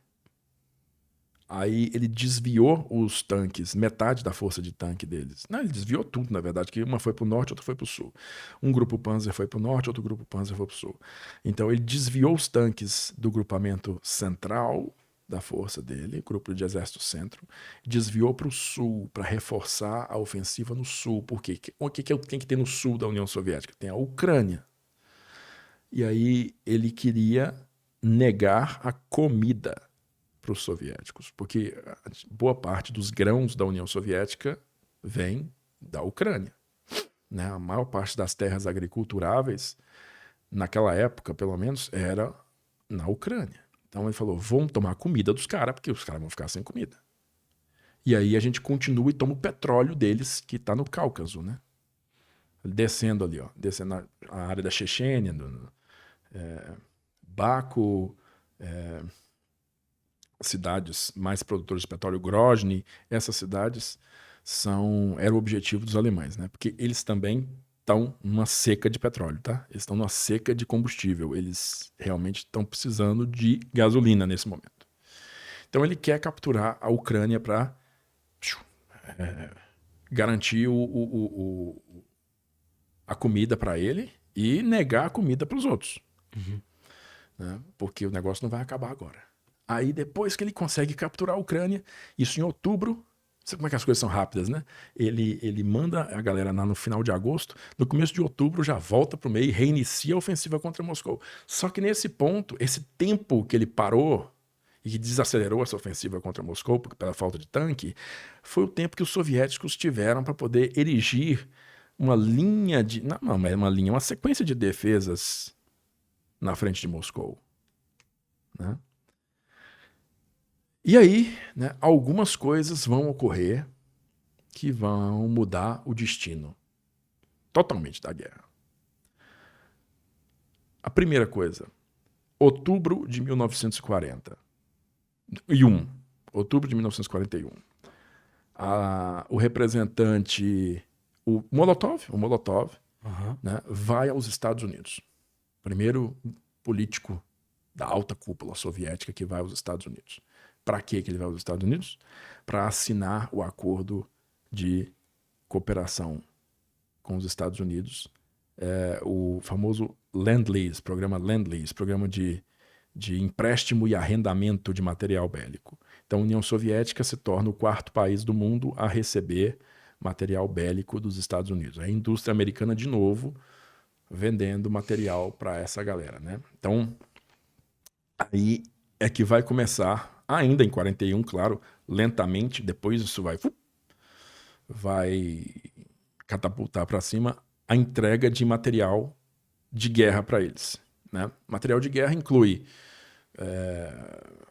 Aí ele desviou os tanques, metade da força de tanque deles. Não, ele desviou tudo, na verdade, que uma foi para o norte, outra foi para o sul. Um grupo Panzer foi para o norte, outro grupo Panzer foi para o sul. Então ele desviou os tanques do grupamento central da força dele, grupo de exército centro, desviou para o sul para reforçar a ofensiva no sul. Por quê? O que tem que ter no sul da União Soviética? Tem a Ucrânia. E aí ele queria negar a comida para os soviéticos, porque boa parte dos grãos da União Soviética vem da Ucrânia, né? A maior parte das terras agriculturáveis, naquela época, pelo menos, era na Ucrânia. Então ele falou, vamos tomar comida dos caras, porque os caras vão ficar sem comida. E aí a gente continua e toma o petróleo deles, que está no Cáucaso, né? Descendo ali, ó, descendo a área da Chechênia, Baku, cidades mais produtoras de petróleo, Grozny, essas cidades eram o objetivo dos alemães, né? Porque eles também estão numa seca de petróleo, tá? Eles estão numa seca de combustível, eles realmente estão precisando de gasolina nesse momento. Então ele quer capturar a Ucrânia para garantir a comida para ele e negar a comida para os outros. Né? Porque o negócio não vai acabar agora. Aí depois que ele consegue capturar a Ucrânia, isso em outubro, sabe como é que as coisas são rápidas, né? Ele manda a galera no final de agosto, no começo de outubro já volta para o meio e reinicia a ofensiva contra Moscou. Só que nesse ponto, esse tempo que ele parou e que desacelerou essa ofensiva contra Moscou pela falta de tanque, foi o tempo que os soviéticos tiveram para poder erigir uma linha de... Não é uma sequência de defesas na frente de Moscou, né? E aí, né, algumas coisas vão ocorrer que vão mudar o destino totalmente da guerra. A primeira coisa, outubro de 1941. Outubro de 1941. O representante, o Molotov, né, vai aos Estados Unidos. Primeiro político da alta cúpula soviética que vai aos Estados Unidos. Para que ele vai aos Estados Unidos? Para assinar o acordo de cooperação com os Estados Unidos o famoso Lend-Lease, programa Lend-Lease, programa de empréstimo e arrendamento de material bélico. Então, a União Soviética se torna o 4º país do mundo a receber material bélico dos Estados Unidos. A indústria americana, de novo, vendendo material para essa galera, né? Então, aí é que vai começar, ainda em 41, claro, lentamente, depois isso vai catapultar para cima a entrega de material de guerra para eles, né? Material de guerra inclui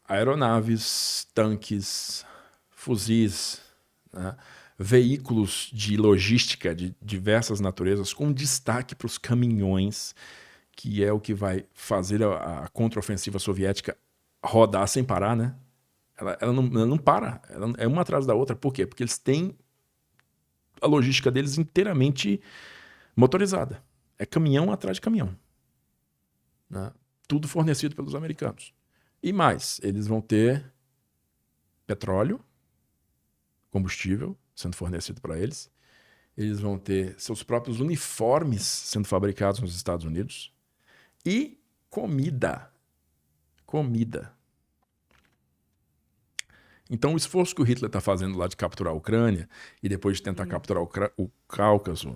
aeronaves, tanques, fuzis, né? Veículos de logística de diversas naturezas, com destaque para os caminhões, que é o que vai fazer a contraofensiva soviética rodar sem parar, né? Ela não para, ela é uma atrás da outra. Por quê? Porque eles têm a logística deles inteiramente motorizada. É caminhão atrás de caminhão, né? Tudo fornecido pelos americanos. E mais, eles vão ter petróleo, combustível sendo fornecido para eles. Eles vão ter seus próprios uniformes sendo fabricados nos Estados Unidos. E comida. Comida. Então, o esforço que o Hitler está fazendo lá de capturar a Ucrânia e depois de tentar capturar o Cáucaso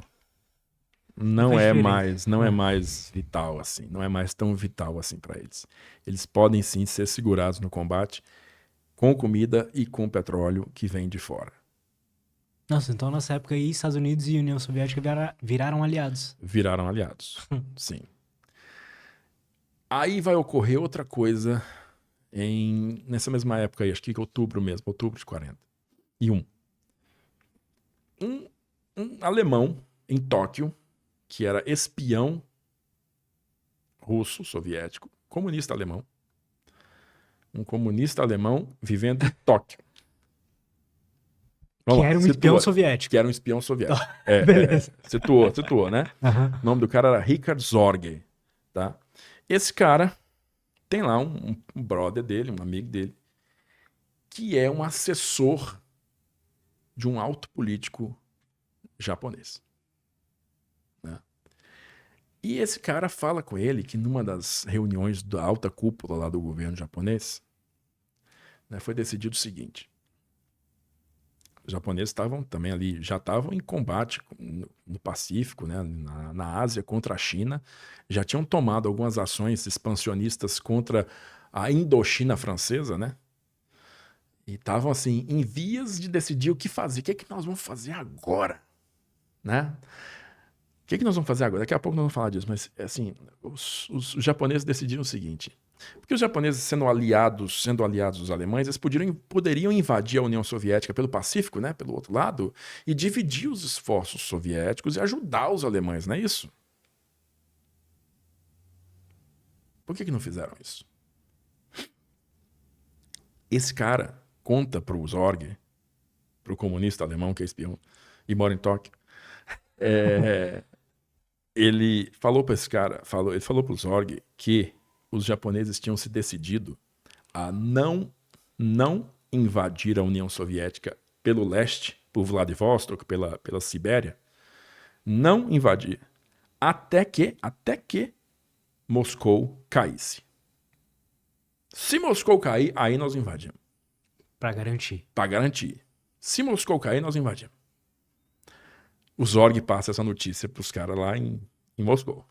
não é mais vital assim. Não é mais tão vital assim para eles. Eles podem sim ser segurados no combate com comida e com petróleo que vem de fora. Nossa, então nessa época aí, Estados Unidos e União Soviética viraram aliados. Viraram aliados, sim. Aí vai ocorrer outra coisa nessa mesma época aí, acho que outubro de 41. Um alemão em Tóquio, que era espião russo, soviético, comunista alemão. Um comunista alemão vivendo em Tóquio. Que era um espião soviético. Que era um espião soviético. Beleza. Situou, né? Uhum. O nome do cara era Richard Zorge, tá? Esse cara tem lá um brother dele, um amigo dele, que é um assessor de um alto político japonês, né? E esse cara fala com ele que numa das reuniões da alta cúpula lá do governo japonês, né, foi decidido o seguinte: os japoneses estavam também ali, já estavam em combate no Pacífico, né, na Ásia contra a China, já tinham tomado algumas ações expansionistas contra a Indochina francesa, né? E estavam assim, em vias de decidir o que fazer. O que é que nós vamos fazer agora? Né? O que é que nós vamos fazer agora? Daqui a pouco nós vamos falar disso, mas assim, os japoneses decidiram o seguinte: porque os japoneses, sendo aliados dos alemães, eles poderiam invadir a União Soviética pelo Pacífico, né, pelo outro lado, e dividir os esforços soviéticos e ajudar os alemães, não é isso? Por que não fizeram isso? Esse cara conta para o Zorge, para o comunista alemão que é espião e mora em Tóquio, ele falou para esse cara, ele falou para o Zorge que os japoneses tinham se decidido a não invadir a União Soviética pelo leste, por Vladivostok, pela Sibéria, não invadir, até que Moscou caísse. Se Moscou cair, aí nós invadimos. Para garantir. Para garantir. Se Moscou cair, nós invadimos. O Zorg passa essa notícia para os caras lá em Moscou.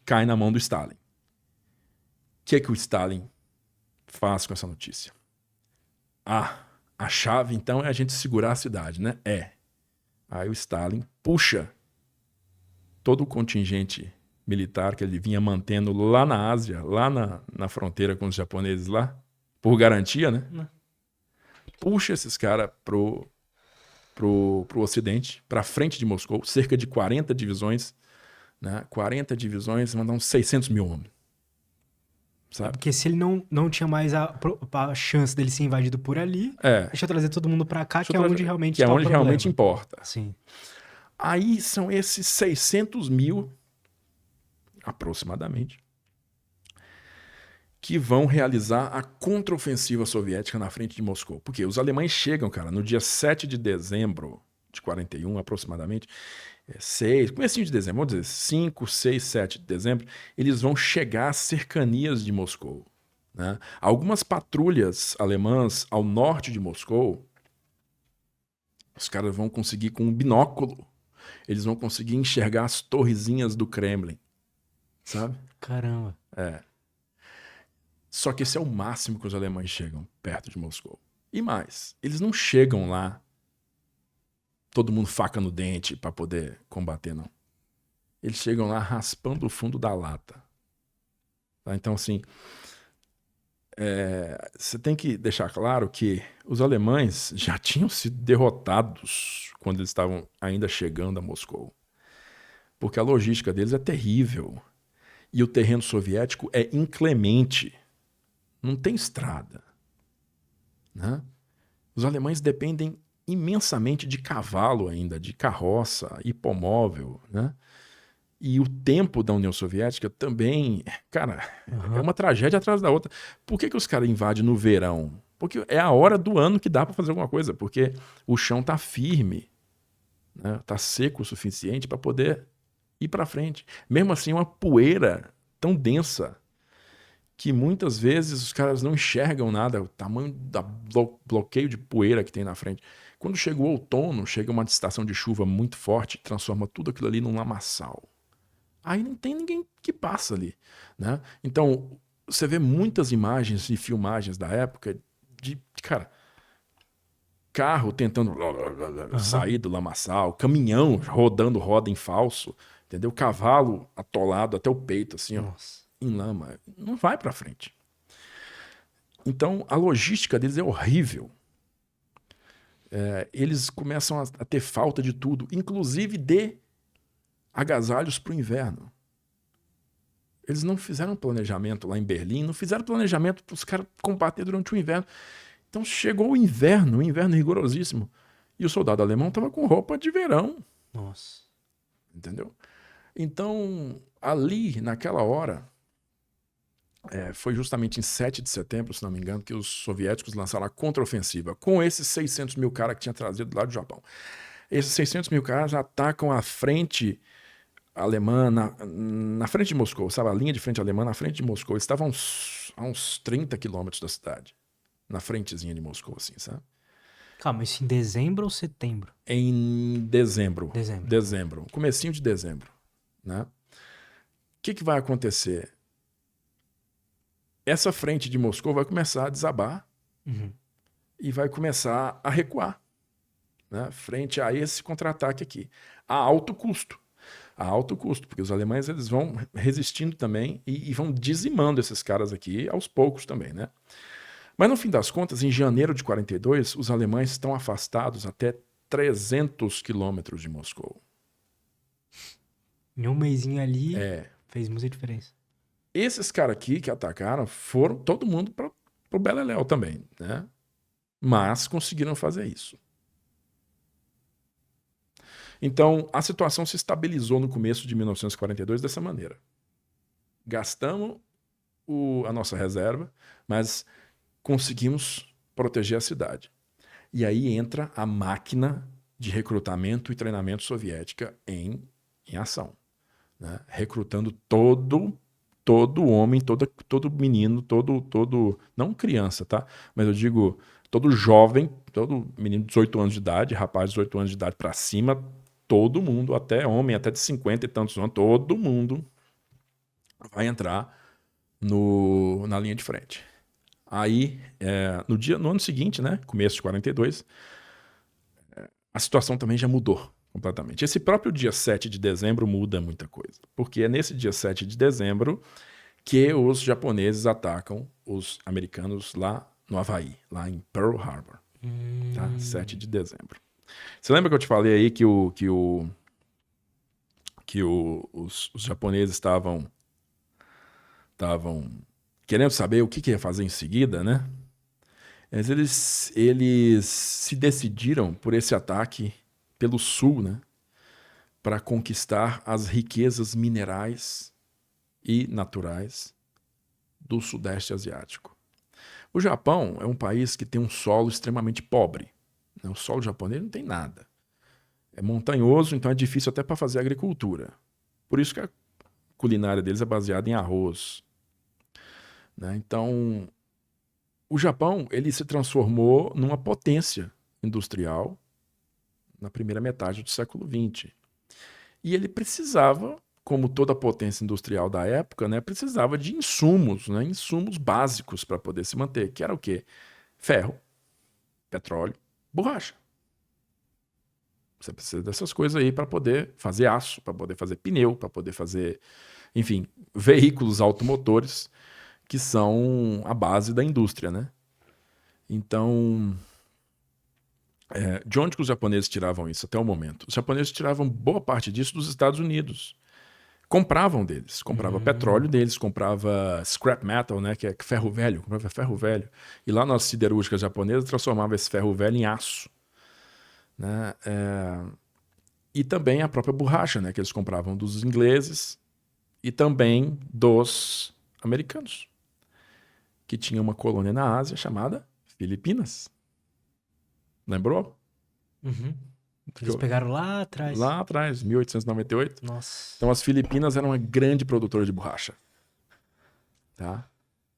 Cai na mão do Stalin. O que o Stalin faz com essa notícia? A chave então é a gente segurar a cidade, né? Aí o Stalin puxa todo o contingente militar que ele vinha mantendo lá na Ásia, lá na fronteira com os japoneses lá, por garantia, né? Puxa esses caras pro Ocidente, para frente de Moscou, cerca de 40 divisões, né? 40 divisões, mandar uns 600 mil homens. Sabe? Porque se ele não tinha mais a chance dele ser invadido por ali, deixa eu trazer todo mundo para cá, que é onde realmente importa. Sim. Aí são esses 600 mil, aproximadamente, que vão realizar a contraofensiva soviética na frente de Moscou. Porque os alemães chegam, cara, no dia 7 de dezembro de 41, aproximadamente, comecinho de dezembro, vamos dizer 5, 6, 7 de dezembro, eles vão chegar às cercanias de Moscou. Né? Algumas patrulhas alemãs ao norte de Moscou, os caras vão conseguir com um binóculo, eles vão conseguir enxergar as torrezinhas do Kremlin, sabe? Caramba. Só que esse é o máximo que os alemães chegam perto de Moscou. E mais, eles não chegam lá todo mundo faca no dente para poder combater, não. Eles chegam lá raspando o fundo da lata. Tá? Então, assim, você tem que deixar claro que os alemães já tinham sido derrotados quando eles estavam ainda chegando a Moscou. Porque a logística deles é terrível. E o terreno soviético é inclemente. Não tem estrada. Né? Os alemães dependem imensamente de cavalo ainda, de carroça, hipomóvel, né? E o tempo da União Soviética também, cara, é uma tragédia atrás da outra. Por que os caras invadem no verão? Porque é a hora do ano que dá para fazer alguma coisa, porque o chão tá firme, né? Tá seco o suficiente para poder ir para frente. Mesmo assim, uma poeira tão densa que muitas vezes os caras não enxergam nada, o tamanho do bloqueio de poeira que tem na frente. Quando chega o outono, chega uma estação de chuva muito forte, transforma tudo aquilo ali num lamaçal. Aí não tem ninguém que passa ali, né? Então, você vê muitas imagens e filmagens da época de, cara, carro tentando sair do lamaçal, caminhão rodando roda em falso, entendeu? Cavalo atolado até o peito, assim, ó, em lama. Não vai pra frente. Então, a logística deles é horrível. Eles começam a ter falta de tudo, inclusive de agasalhos para o inverno. Eles não fizeram planejamento lá em Berlim, não fizeram planejamento para os caras combater durante o inverno. Então chegou o inverno rigorosíssimo, e o soldado alemão estava com roupa de verão. Nossa. Entendeu? Então, ali, naquela hora, foi justamente em 7 de setembro, se não me engano, que os soviéticos lançaram a contraofensiva com esses 600 mil caras que tinha trazido lá do Japão. Esses 600 mil caras atacam a frente alemã na frente de Moscou, sabe? A linha de frente alemã na frente de Moscou. Eles estavam a uns 30 quilômetros da cidade, na frentezinha de Moscou, assim, sabe? Calma, isso em dezembro ou setembro? Em dezembro. Dezembro. Comecinho de dezembro. Né? O que vai acontecer? Essa frente de Moscou vai começar a desabar e vai começar a recuar, né? Frente a esse contra-ataque aqui, a alto custo. A alto custo, porque os alemães eles vão resistindo também e vão dizimando esses caras aqui aos poucos também, né? Mas no fim das contas, em janeiro de 42, os alemães estão afastados até 300 quilômetros de Moscou. Em um mesinho ali, fez muita diferença. Esses caras aqui que atacaram foram todo mundo pro Beleléu também, né? Mas conseguiram fazer isso. Então, a situação se estabilizou no começo de 1942 dessa maneira. Gastamos a nossa reserva, mas conseguimos proteger a cidade. E aí entra a máquina de recrutamento e treinamento soviética em ação, né? Recrutando todo homem, todo menino, todo não criança, tá? Mas eu digo todo jovem, todo menino de 18 anos de idade, rapaz de 18 anos de idade para cima, todo mundo, até homem, até de 50 e tantos anos, todo mundo vai entrar na linha de frente. Aí, no ano seguinte, né, começo de 42, a situação também já mudou completamente. Esse próprio dia 7 de dezembro muda muita coisa, porque é nesse dia 7 de dezembro que os japoneses atacam os americanos lá no Havaí, lá em Pearl Harbor, tá? 7 de dezembro. Você lembra que eu te falei aí que os japoneses estavam querendo saber o que ia fazer em seguida, né? Mas eles se decidiram por esse ataque pelo sul, né? Para conquistar as riquezas minerais e naturais do Sudeste Asiático. O Japão é um país que tem um solo extremamente pobre. O solo japonês não tem nada. é montanhoso, então é difícil até para fazer agricultura. Por isso que a culinária deles é baseada em arroz. Né? Então, o Japão ele se transformou numa potência industrial na primeira metade do século XX. E ele precisava, como toda potência industrial da época, né, precisava de insumos, né, insumos básicos para poder se manter, que era o quê? Ferro, petróleo, borracha. Você precisa dessas coisas aí para poder fazer aço, para poder fazer pneu, para poder fazer, enfim, veículos automotores que são a base da indústria, né? Então, de onde que os japoneses tiravam isso até o momento? Os japoneses tiravam boa parte disso dos Estados Unidos. Compravam deles, comprava petróleo deles, comprava scrap metal, né, que é ferro velho, comprava ferro velho. E lá nas siderúrgicas japonesas transformava esse ferro velho em aço. Né? E também a própria borracha, né, que eles compravam dos ingleses e também dos americanos, que tinha uma colônia na Ásia chamada Filipinas. Lembrou? Uhum. Eles pegaram lá atrás. Lá atrás, 1898. Nossa. Então as Filipinas eram uma grande produtora de borracha. Tá?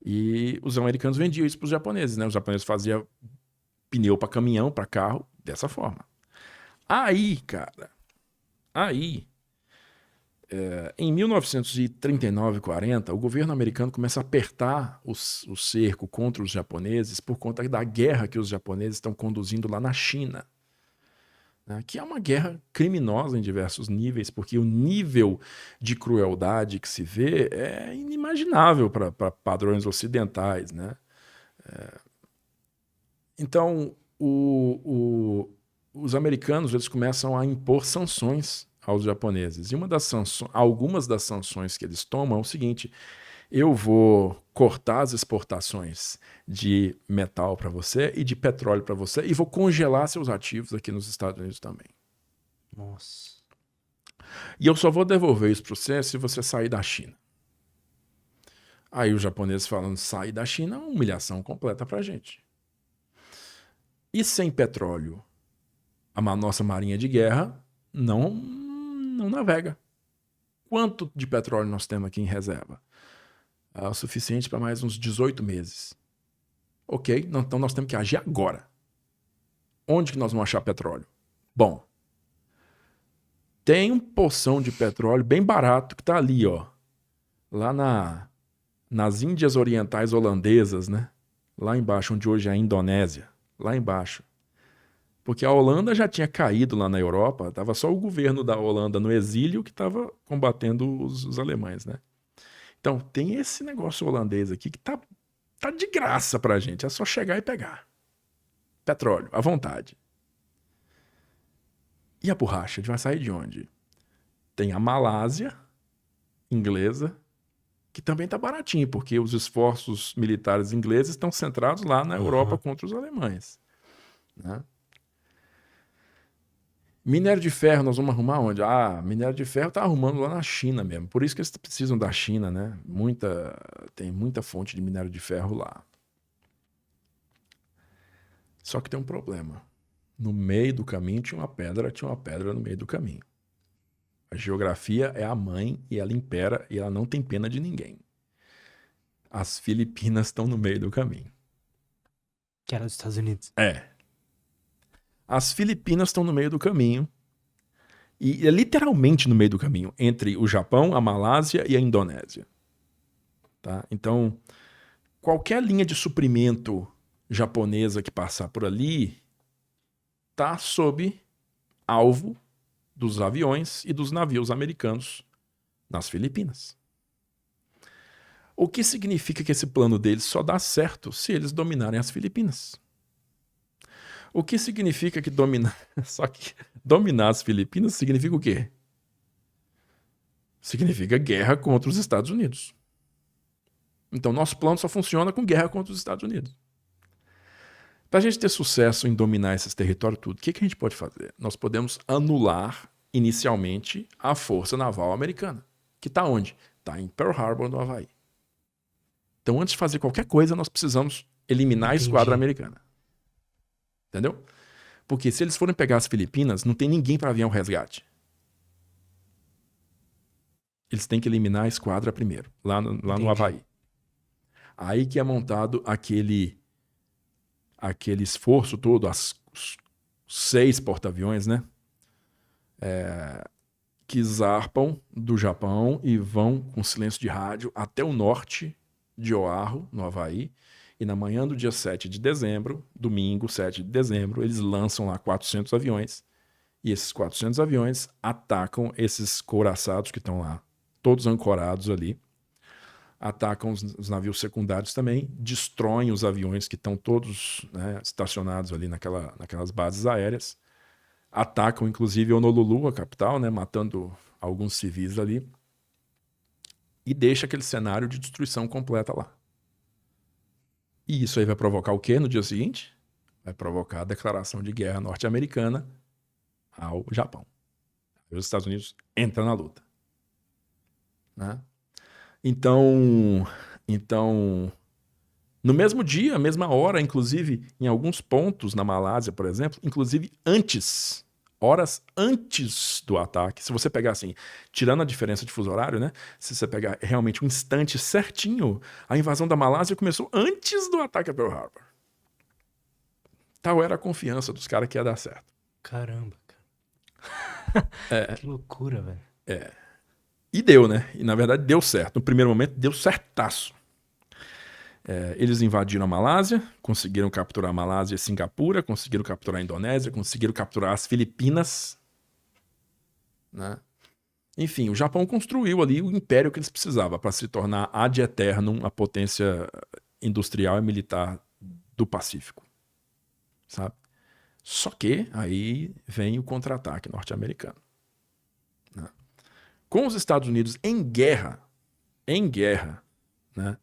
E os americanos vendiam isso para os japoneses, né? Os japoneses faziam pneu para caminhão, para carro, dessa forma. Aí, cara, em 1939 e 40, o governo americano começa a apertar o cerco contra os japoneses por conta da guerra que os japoneses estão conduzindo lá na China. Né, que é uma guerra criminosa em diversos níveis, porque o nível de crueldade que se vê é inimaginável para padrões ocidentais. Né? Então, os americanos eles começam a impor sanções aos japoneses. E algumas das sanções que eles tomam é o seguinte: eu vou cortar as exportações de metal para você e de petróleo para você e vou congelar seus ativos aqui nos Estados Unidos também. Nossa. E eu só vou devolver isso para você se você sair da China. Aí os japoneses falando sair da China é uma humilhação completa para a gente. E sem petróleo, a nossa marinha de guerra não navega. Quanto de petróleo nós temos aqui em reserva? É o suficiente para mais uns 18 meses. Ok, então nós temos que agir agora. Onde que nós vamos achar petróleo? Bom, tem um poção de petróleo bem barato que está ali, ó, lá nas Índias Orientais Holandesas, né? Lá embaixo, onde hoje é a Indonésia. Lá embaixo. Porque a Holanda já tinha caído lá na Europa, estava só o governo da Holanda no exílio que estava combatendo os alemães, né? Então, tem esse negócio holandês aqui que tá de graça pra gente. É só chegar e pegar. Petróleo, à vontade. E a borracha? Vai sair de onde? Tem a Malásia, inglesa, que também tá baratinho, porque os esforços militares ingleses estão centrados lá na Europa contra os alemães. Né? Minério de ferro, nós vamos arrumar onde? Minério de ferro tá arrumando lá na China mesmo. Por isso que eles precisam da China, né? Tem muita fonte de minério de ferro lá. Só que tem um problema. No meio do caminho tinha uma pedra no meio do caminho. A geografia é a mãe e ela impera e ela não tem pena de ninguém. As Filipinas estão no meio do caminho. Que era dos Estados Unidos. As Filipinas estão no meio do caminho, e é literalmente no meio do caminho, entre o Japão, a Malásia e a Indonésia. Tá? Então, qualquer linha de suprimento japonesa que passar por ali está sob alvo dos aviões e dos navios americanos nas Filipinas. O que significa que esse plano deles só dá certo se eles dominarem as Filipinas. O que significa que Só que dominar as Filipinas significa o quê? Significa guerra contra os Estados Unidos. Então, nosso plano só funciona com guerra contra os Estados Unidos. Para a gente ter sucesso em dominar esses territórios tudo, o que a gente pode fazer? Nós podemos anular, inicialmente, a força naval americana. Que está onde? Está em Pearl Harbor, no Havaí. Então, antes de fazer qualquer coisa, nós precisamos eliminar a esquadra americana. Entendeu? Porque se eles forem pegar as Filipinas, não tem ninguém para avião resgate. Eles têm que eliminar a esquadra primeiro, lá no Havaí. Aí que é montado aquele esforço todo, os 6 porta-aviões, né? Que zarpam do Japão e vão com silêncio de rádio até o norte de Oahu, no Havaí. E na manhã do dia 7 de dezembro, domingo 7 de dezembro, eles lançam lá 400 aviões. E esses 400 aviões atacam esses couraçados que estão lá, todos ancorados ali. Atacam os navios secundários também, destroem os aviões que estão todos, né, estacionados ali naquelas bases aéreas. Atacam, inclusive, Honolulu, a capital, né, matando alguns civis ali. E deixa aquele cenário de destruição completa lá. E isso aí vai provocar o quê no dia seguinte? Vai provocar a declaração de guerra norte-americana ao Japão. E os Estados Unidos entram na luta. Né? Então, no mesmo dia, mesma hora, inclusive em alguns pontos na Malásia, por exemplo, inclusive horas antes do ataque, se você pegar assim, tirando a diferença de fuso horário, né? Se você pegar realmente um instante certinho, a invasão da Malásia começou antes do ataque a Pearl Harbor. Tal era a confiança dos caras que ia dar certo. Caramba, cara. Que loucura, velho. E deu, né? E na verdade deu certo. No primeiro momento deu certaço. Eles invadiram a Malásia, conseguiram capturar a Malásia e Singapura, conseguiram capturar a Indonésia, conseguiram capturar as Filipinas. Né? Enfim, o Japão construiu ali o império que eles precisavam para se tornar ad eternum a potência industrial e militar do Pacífico. Sabe? Só que aí vem o contra-ataque norte-americano. Né? Com os Estados Unidos em guerra, né?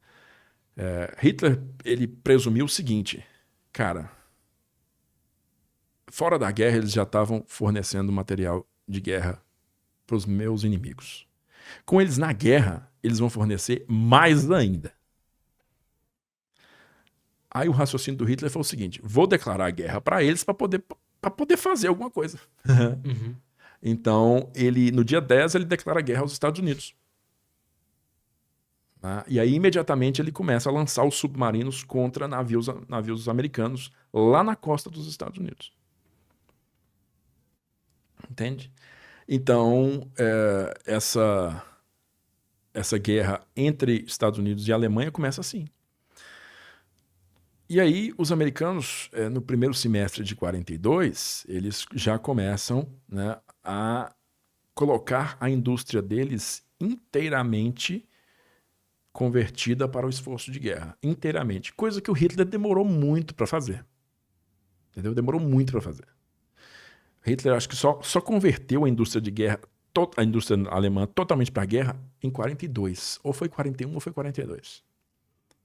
Hitler, ele presumiu o seguinte, cara, fora da guerra eles já estavam fornecendo material de guerra para os meus inimigos. Com eles na guerra, eles vão fornecer mais ainda. Aí o raciocínio do Hitler foi o seguinte, vou declarar a guerra para eles para poder fazer alguma coisa. Uhum. Então, no dia 10, ele declara guerra aos Estados Unidos. E aí, imediatamente, ele começa a lançar os submarinos contra navios americanos lá na costa dos Estados Unidos. Entende? Então, essa guerra entre Estados Unidos e Alemanha começa assim. E aí, os americanos, no primeiro semestre de 42, eles já começam, né, a colocar a indústria deles inteiramente convertida para o esforço de guerra, inteiramente. Coisa que o Hitler demorou muito para fazer. Entendeu? Demorou muito para fazer. Hitler acho que só converteu a indústria de guerra, a indústria alemã totalmente para a guerra em 42. Ou foi 41 ou foi 42.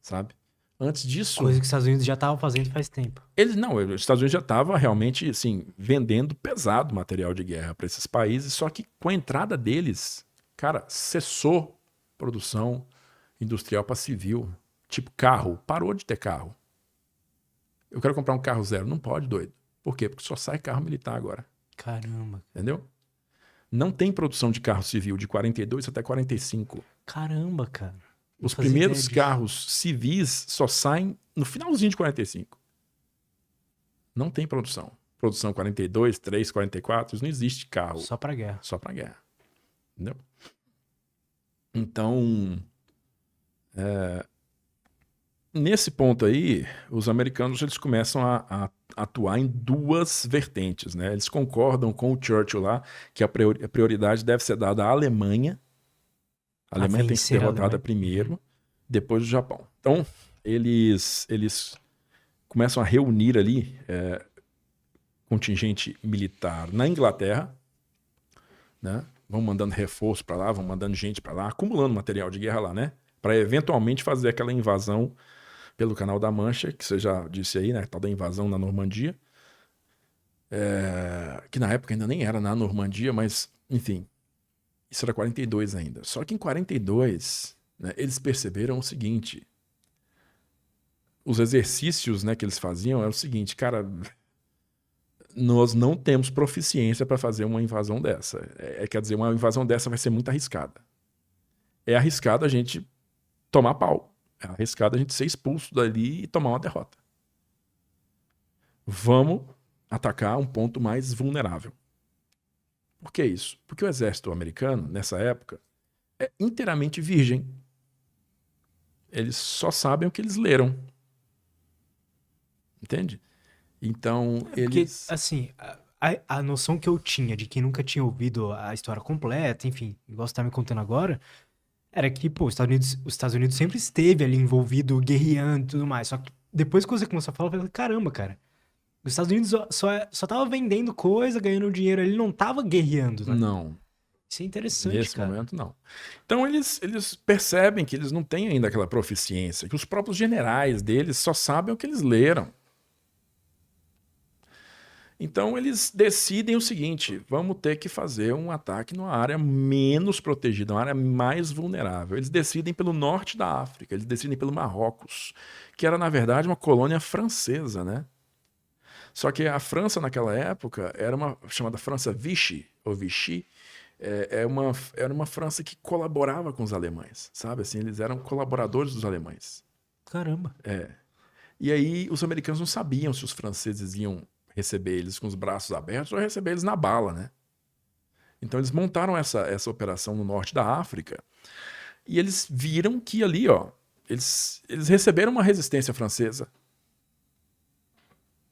Sabe? Antes disso... Coisa que os Estados Unidos já estavam fazendo faz tempo. Os Estados Unidos já estavam realmente assim, vendendo pesado material de guerra para esses países, só que com a entrada deles, cara, cessou produção industrial para civil. Tipo carro, parou de ter carro. Eu quero comprar um carro zero. Não pode, doido. Por quê? Porque só sai carro militar agora. Caramba. Entendeu? Não tem produção de carro civil de 42 até 45. Caramba, cara. Os primeiros carros civis só saem no finalzinho de 45. Não tem produção. Produção 42, 3, 44, não existe carro. Só pra guerra. Só pra guerra. Entendeu? Então, nesse ponto aí, os americanos eles começam a atuar em duas vertentes. Né? Eles concordam com o Churchill lá que a prioridade deve ser dada à Alemanha. A Alemanha tem que ser derrotada primeiro, depois o Japão. Então, eles começam a reunir ali contingente militar na Inglaterra, né? Vão mandando reforço para lá, vão mandando gente para lá, acumulando material de guerra lá, né? Para eventualmente fazer aquela invasão pelo Canal da Mancha, que você já disse aí, né? Tal da invasão na Normandia. Que na época ainda nem era na Normandia, mas, enfim, isso era 42 ainda. Só que em 42, né, eles perceberam o seguinte, os exercícios, né, que eles faziam era o seguinte, cara, nós não temos proficiência para fazer uma invasão dessa. Quer dizer, uma invasão dessa vai ser muito arriscada. É arriscado a gente tomar pau. É arriscado a gente ser expulso dali e tomar uma derrota. Vamos atacar um ponto mais vulnerável. Por que isso? Porque o exército americano, nessa época, é inteiramente virgem. Eles só sabem o que eles leram. Entende? Então, eles... Porque, assim, a noção que eu tinha de quem nunca tinha ouvido a história completa, enfim, igual você tá me contando agora, era que, pô, os Estados Unidos sempre esteve ali envolvido, guerreando e tudo mais. Só que depois que você começou a falar, eu falei, caramba, cara, os Estados Unidos só tava vendendo coisa, ganhando dinheiro, ele não tava guerreando, né? Não. Isso é interessante, Nesse cara. momento, não. Então, eles percebem que eles não têm ainda aquela proficiência, que os próprios generais deles só sabem o que eles leram. Então, eles decidem o seguinte, vamos ter que fazer um ataque numa área menos protegida, uma área mais vulnerável. Eles decidem pelo norte da África, eles decidem pelo Marrocos, que era, na verdade, uma colônia francesa, né? Só que a França, naquela época, era uma chamada França Vichy, ou Vichy, era uma França que colaborava com os alemães, sabe? Assim, eles eram colaboradores dos alemães. Caramba. E aí, os americanos não sabiam se os franceses iam receber eles com os braços abertos ou receber eles na bala, né? Então eles montaram essa operação no norte da África e eles viram que ali, ó, eles receberam uma resistência francesa,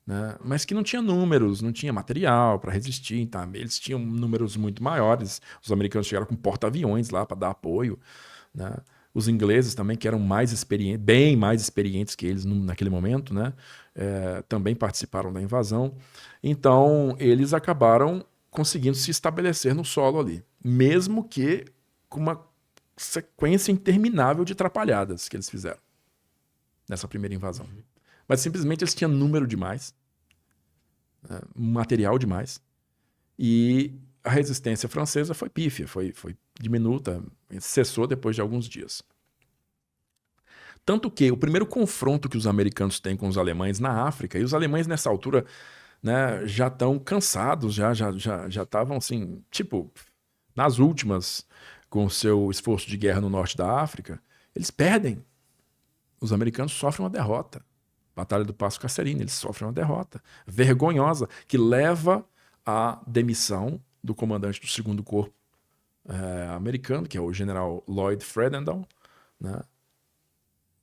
né? Mas que não tinha números, não tinha material para resistir, tá? Eles tinham números muito maiores. Os americanos chegaram com porta-aviões lá para dar apoio, né? Os ingleses também, que eram mais experientes, bem mais experientes que eles naquele momento, né? Também participaram da invasão. Então, eles acabaram conseguindo se estabelecer no solo ali, mesmo que com uma sequência interminável de atrapalhadas que eles fizeram nessa primeira invasão. Mas simplesmente eles tinham número demais, né? Material demais, e a resistência francesa foi pífia, foi diminuta, cessou depois de alguns dias. Tanto que o primeiro confronto que os americanos têm com os alemães na África, e os alemães nessa altura, né, já estão cansados, já estavam assim, tipo, nas últimas com o seu esforço de guerra no norte da África, eles perdem. Os americanos sofrem uma derrota. Batalha do Passo Casserini, eles sofrem uma derrota vergonhosa, que leva à demissão do comandante do 2º Corpo americano, que é o general Lloyd Fredendall, né?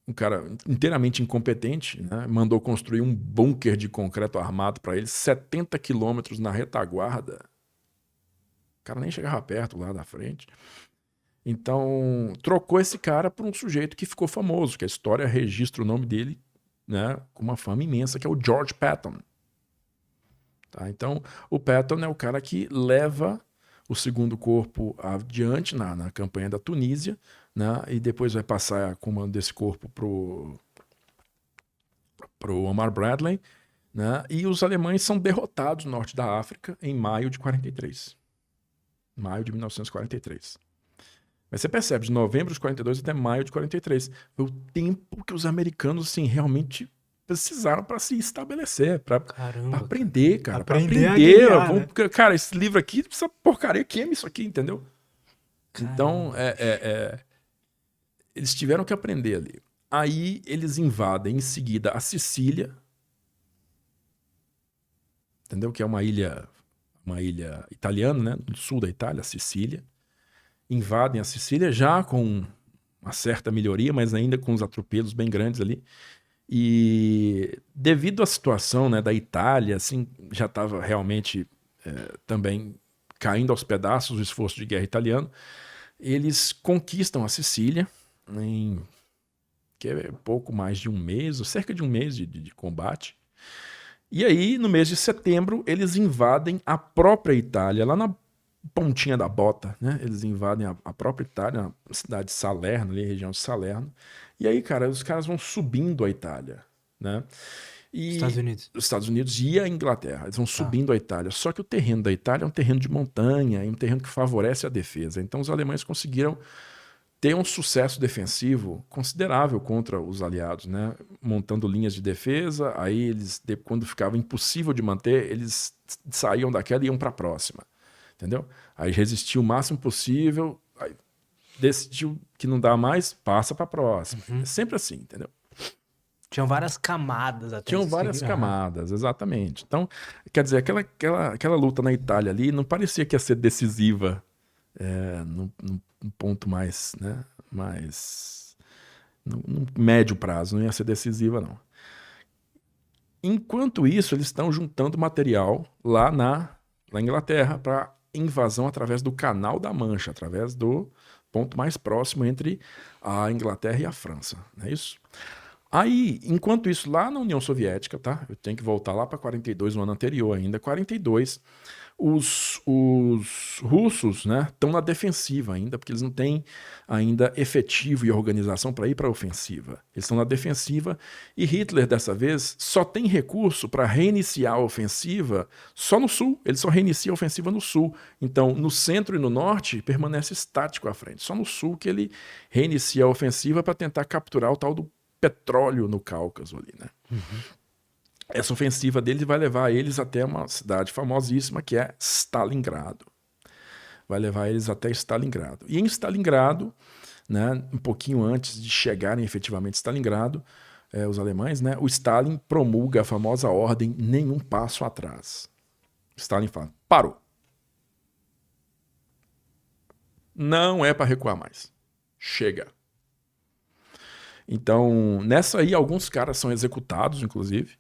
Um cara inteiramente incompetente, né? Mandou construir um bunker de concreto armado para eles, 70 quilômetros na retaguarda. O cara nem chegava perto lá da frente. Então, trocou esse cara por um sujeito que ficou famoso, que a história registra o nome dele, né, com uma fama imensa, que é o George Patton. Tá? Então, o Patton é o cara que leva o 2º Corpo adiante na campanha da Tunísia, né, e depois vai passar a comando desse corpo pro Omar Bradley, né, e os alemães são derrotados no norte da África em maio de 43. Maio de 1943. Mas você percebe, de novembro de 42 até maio de 43. Foi o tempo que os americanos, assim, realmente precisaram para se estabelecer, para aprender, cara. Para aprender. Guerrear, né? Cara, esse livro aqui, essa porcaria queima isso aqui, entendeu? Caramba. Então, eles tiveram que aprender ali. Aí eles invadem em seguida a Sicília, entendeu? Que é uma ilha italiana, né? Do sul da Itália, a Sicília. Invadem a Sicília já com uma certa melhoria, mas ainda com os atropelos bem grandes ali. E devido à situação, né, da Itália, assim, já estava realmente também caindo aos pedaços o esforço de guerra italiano, eles conquistam a Sicília em pouco mais de um mês, ou cerca de um mês de combate. E aí, no mês de setembro, eles invadem a própria Itália, lá na pontinha da bota, né? Eles invadem a própria Itália, na cidade de Salerno, ali, região de Salerno. E aí, cara, os caras vão subindo a Itália, né? E os Estados Unidos e a Inglaterra, eles vão subindo a Itália. Só que o terreno da Itália é um terreno de montanha, é um terreno que favorece a defesa. Então os alemães conseguiram ter um sucesso defensivo considerável contra os aliados, né? Montando linhas de defesa, aí eles, quando ficava impossível de manter, eles saíam daquela e iam para a próxima, entendeu? Aí resistiu o máximo possível, aí decidiu que não dá mais, passa para a próxima. É sempre assim, entendeu? Tinham várias camadas até. Tinham várias camadas, exatamente. Então, quer dizer, aquela luta na Itália ali não parecia que ia ser decisiva num ponto mais, né, no médio prazo, não ia ser decisiva, não. Enquanto isso, eles estão juntando material lá na Inglaterra para invasão através do Canal da Mancha, através do ponto mais próximo entre a Inglaterra e a França, não é isso? Aí, enquanto isso, lá na União Soviética, tá? Eu tenho que voltar lá para 42, no ano anterior ainda, 42, os russos, né, estão na defensiva ainda, porque eles não têm ainda efetivo e organização para ir para a ofensiva. Eles estão na defensiva e Hitler, dessa vez, só tem recurso para reiniciar a ofensiva só no sul. Ele só reinicia a ofensiva no sul. Então, no centro e no norte, permanece estático à frente. Só no sul que ele reinicia a ofensiva para tentar capturar o tal do petróleo no Cáucaso ali, né? Essa ofensiva deles vai levar eles até uma cidade famosíssima que é Stalingrado. Vai levar eles até Stalingrado. E em Stalingrado, né, um pouquinho antes de chegarem efetivamente a Stalingrado, os alemães, né, o Stalin promulga a famosa ordem nenhum passo atrás. Stalin fala, parou. Não é para recuar mais. Chega. Então, nessa aí, alguns caras são executados, inclusive,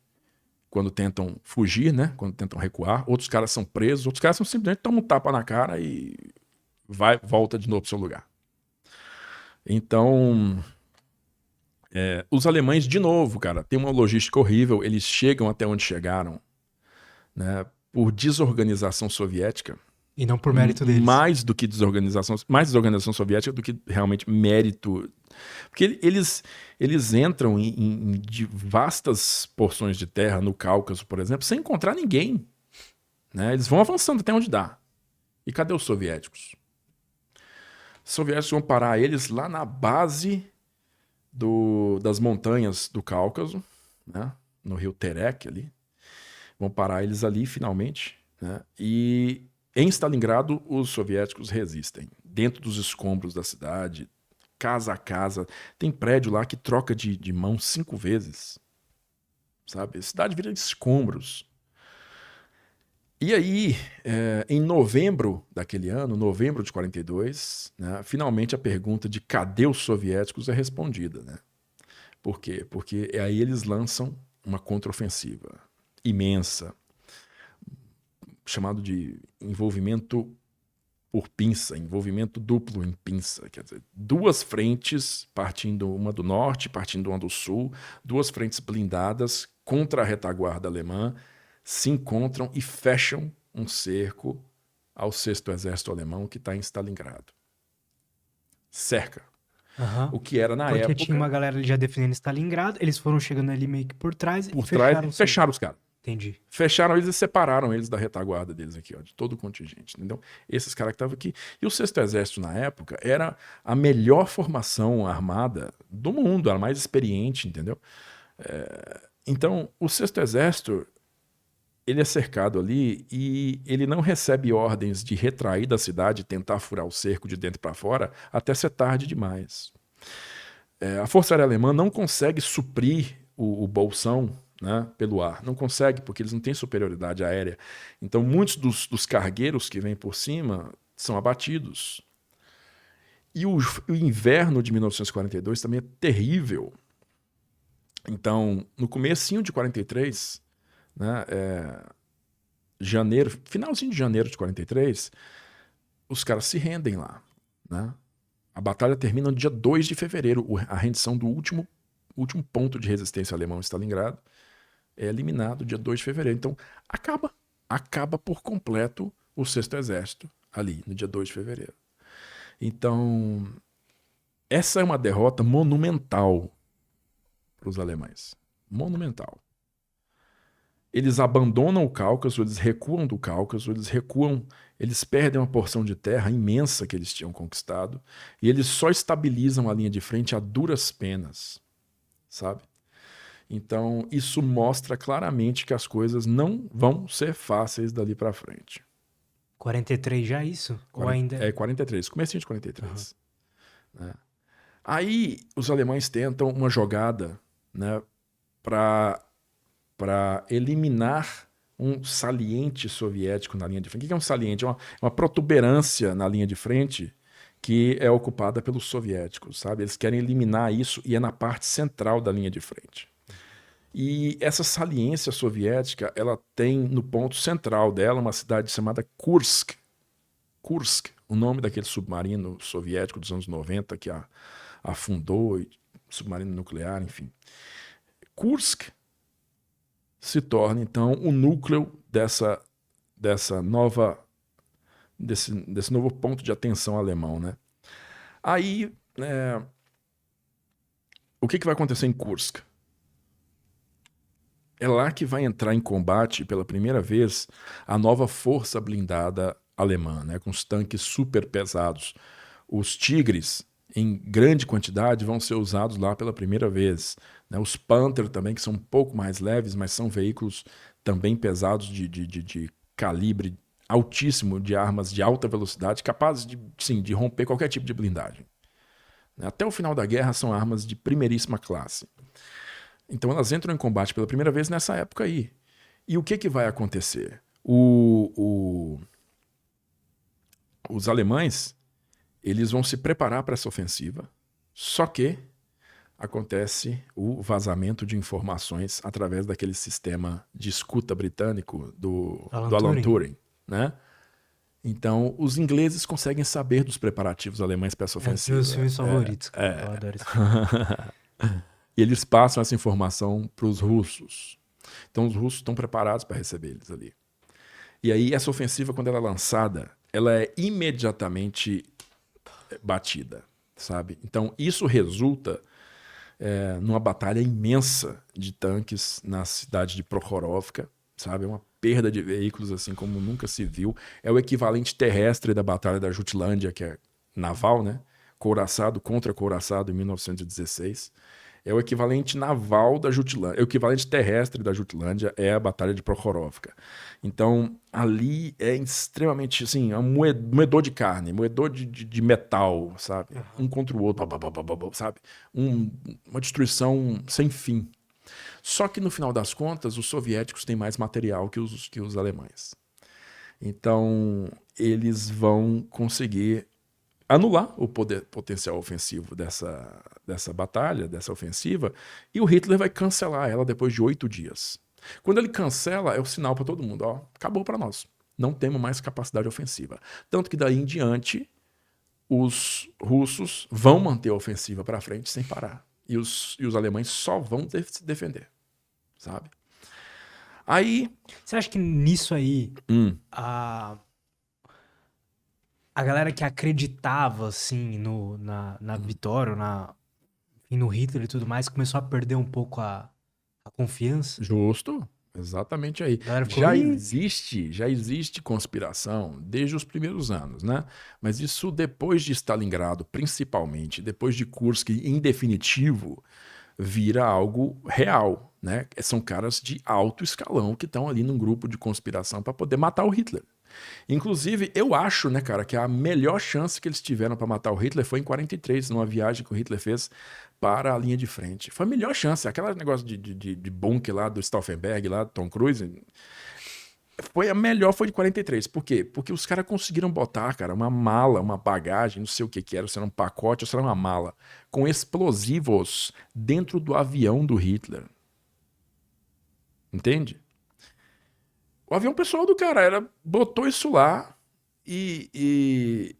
quando tentam fugir, né? Quando tentam recuar. Outros caras são presos, outros caras simplesmente tomam um tapa na cara e volta de novo pro seu lugar. Então, os alemães, de novo, cara, tem uma logística horrível. Eles chegam até onde chegaram, né? Por desorganização soviética. E não por mérito deles. Mais desorganização soviética do que realmente mérito. Porque eles entram em vastas porções de terra no Cáucaso, por exemplo, sem encontrar ninguém. Né? Eles vão avançando até onde dá. E cadê os soviéticos? Os soviéticos vão parar eles lá na base das montanhas do Cáucaso, né? No rio Terek ali. Vão parar eles ali finalmente. Né? E em Stalingrado, os soviéticos resistem. Dentro dos escombros da cidade, casa a casa. Tem prédio lá que troca de mão 5 vezes. Sabe? A cidade vira escombros. E aí, em novembro daquele ano, novembro de 42, né, finalmente a pergunta de cadê os soviéticos é respondida. Né? Por quê? Porque aí eles lançam uma contraofensiva imensa, chamado de envolvimento por pinça, envolvimento duplo em pinça, quer dizer, 2 frentes, partindo uma do norte, partindo uma do sul, 2 frentes blindadas contra a retaguarda alemã, se encontram e fecham um cerco ao 6º Exército Alemão que está em Stalingrado. Cerca. O que era na época... Porque tinha uma galera já defendendo Stalingrado, eles foram chegando ali meio que por trás e fecharam os caras. Entendi. Fecharam eles e separaram eles da retaguarda deles aqui, ó, de todo o contingente, entendeu? Esses caras que estavam aqui. E o 6º Exército, na época, era a melhor formação armada do mundo, era a mais experiente, entendeu? Então, o 6º Exército, ele é cercado ali e ele não recebe ordens de retrair da cidade, tentar furar o cerco de dentro para fora, até ser tarde demais. A Força Aérea Alemã não consegue suprir o bolsão, né, pelo ar. Não consegue, porque eles não têm superioridade aérea. Então, muitos dos cargueiros que vêm por cima são abatidos. E o inverno de 1942 também é terrível. Então, no comecinho de 43, né, finalzinho de janeiro de 43, os caras se rendem lá. Né? A batalha termina no dia 2 de fevereiro, a rendição do último ponto de resistência alemão em Stalingrado. É eliminado dia 2 de fevereiro. Então, acaba por completo o 6º Exército ali, no dia 2 de fevereiro. Então, essa é uma derrota monumental para os alemães. Monumental. eles abandonam o Cáucaso, eles recuam do Cáucaso, eles perdem uma porção de terra imensa que eles tinham conquistado e eles só estabilizam a linha de frente a duras penas, sabe? Então, isso mostra claramente que as coisas não vão ser fáceis dali para frente. 43 já é isso? Ou ainda... É 43, comecinho de 43. Né? Aí, os alemães tentam uma jogada, né, para eliminar um saliente soviético na linha de frente. O que é um saliente? É uma protuberância na linha de frente que é ocupada pelos soviéticos, sabe? Eles querem eliminar isso e é na parte central da linha de frente. E essa saliência soviética, ela tem no ponto central dela uma cidade chamada Kursk. Kursk, o nome daquele submarino soviético dos anos 90 que afundou, submarino nuclear, enfim. Kursk se torna, então, o núcleo desse novo ponto de atenção alemão, né? Aí, o que vai acontecer em Kursk? É lá que vai entrar em combate, pela primeira vez, a nova força blindada alemã, né? Com os tanques super pesados. Os Tigres, em grande quantidade, vão ser usados lá pela primeira vez. Né? Os Panther também, que são um pouco mais leves, mas são veículos também pesados de calibre altíssimo, de armas de alta velocidade, capazes de romper qualquer tipo de blindagem. Até o final da guerra são armas de primeiríssima classe. Então elas entram em combate pela primeira vez nessa época aí. E o que vai acontecer? Os alemães, eles vão se preparar para essa ofensiva, só que acontece o vazamento de informações através daquele sistema de escuta britânico do Alan Turing, né? Então, os ingleses conseguem saber dos preparativos alemães para essa ofensiva. Meus filmes favoritos, cara. Eu adoro isso. E eles passam essa informação para os russos. Então, os russos estão preparados para receber eles ali. E aí, essa ofensiva, quando ela é lançada, ela é imediatamente batida, sabe? Então, isso resulta numa batalha imensa de tanques na cidade de Prokhorovka, sabe? É uma perda de veículos assim como nunca se viu. É o equivalente terrestre da Batalha da Jutlândia, que é naval, né? Couraçado contra couraçado em 1916. É o equivalente naval da Jutlândia. O equivalente terrestre da Jutlândia é a Batalha de Prokhorovka. Então, ali é extremamente, assim, um moedor de carne, moedor de metal, sabe? Um contra o outro, sabe? Uma destruição sem fim. Só que, no final das contas, os soviéticos têm mais material que os alemães. Então, eles vão conseguir anular o potencial ofensivo dessa batalha, dessa ofensiva, e o Hitler vai cancelar ela depois de 8 dias. Quando ele cancela, é o sinal para todo mundo, ó, acabou para nós. Não temos mais capacidade ofensiva. Tanto que daí em diante, os russos vão manter a ofensiva para frente sem parar. E os alemães só vão se defender, sabe? Aí... Você acha que nisso aí, a galera que acreditava, assim, na vitória, no Hitler e tudo mais, começou a perder um pouco a confiança? Justo, exatamente aí. Já existe conspiração desde os primeiros anos, né? Mas isso depois de Stalingrado, principalmente, depois de Kursk, em definitivo, vira algo real, né? São caras de alto escalão que estão ali num grupo de conspiração para poder matar o Hitler. Inclusive, eu acho, né, cara, que a melhor chance que eles tiveram para matar o Hitler foi em 43, numa viagem que o Hitler fez para a linha de frente. Foi a melhor chance. Aquele negócio de bunker lá do Stauffenberg, lá do Tom Cruise, foi de 43. Por quê? Porque os caras conseguiram botar, cara, uma mala, uma bagagem, não sei o que era, se era um pacote ou se era uma mala, com explosivos dentro do avião do Hitler. Entende? O avião pessoal do cara botou isso lá e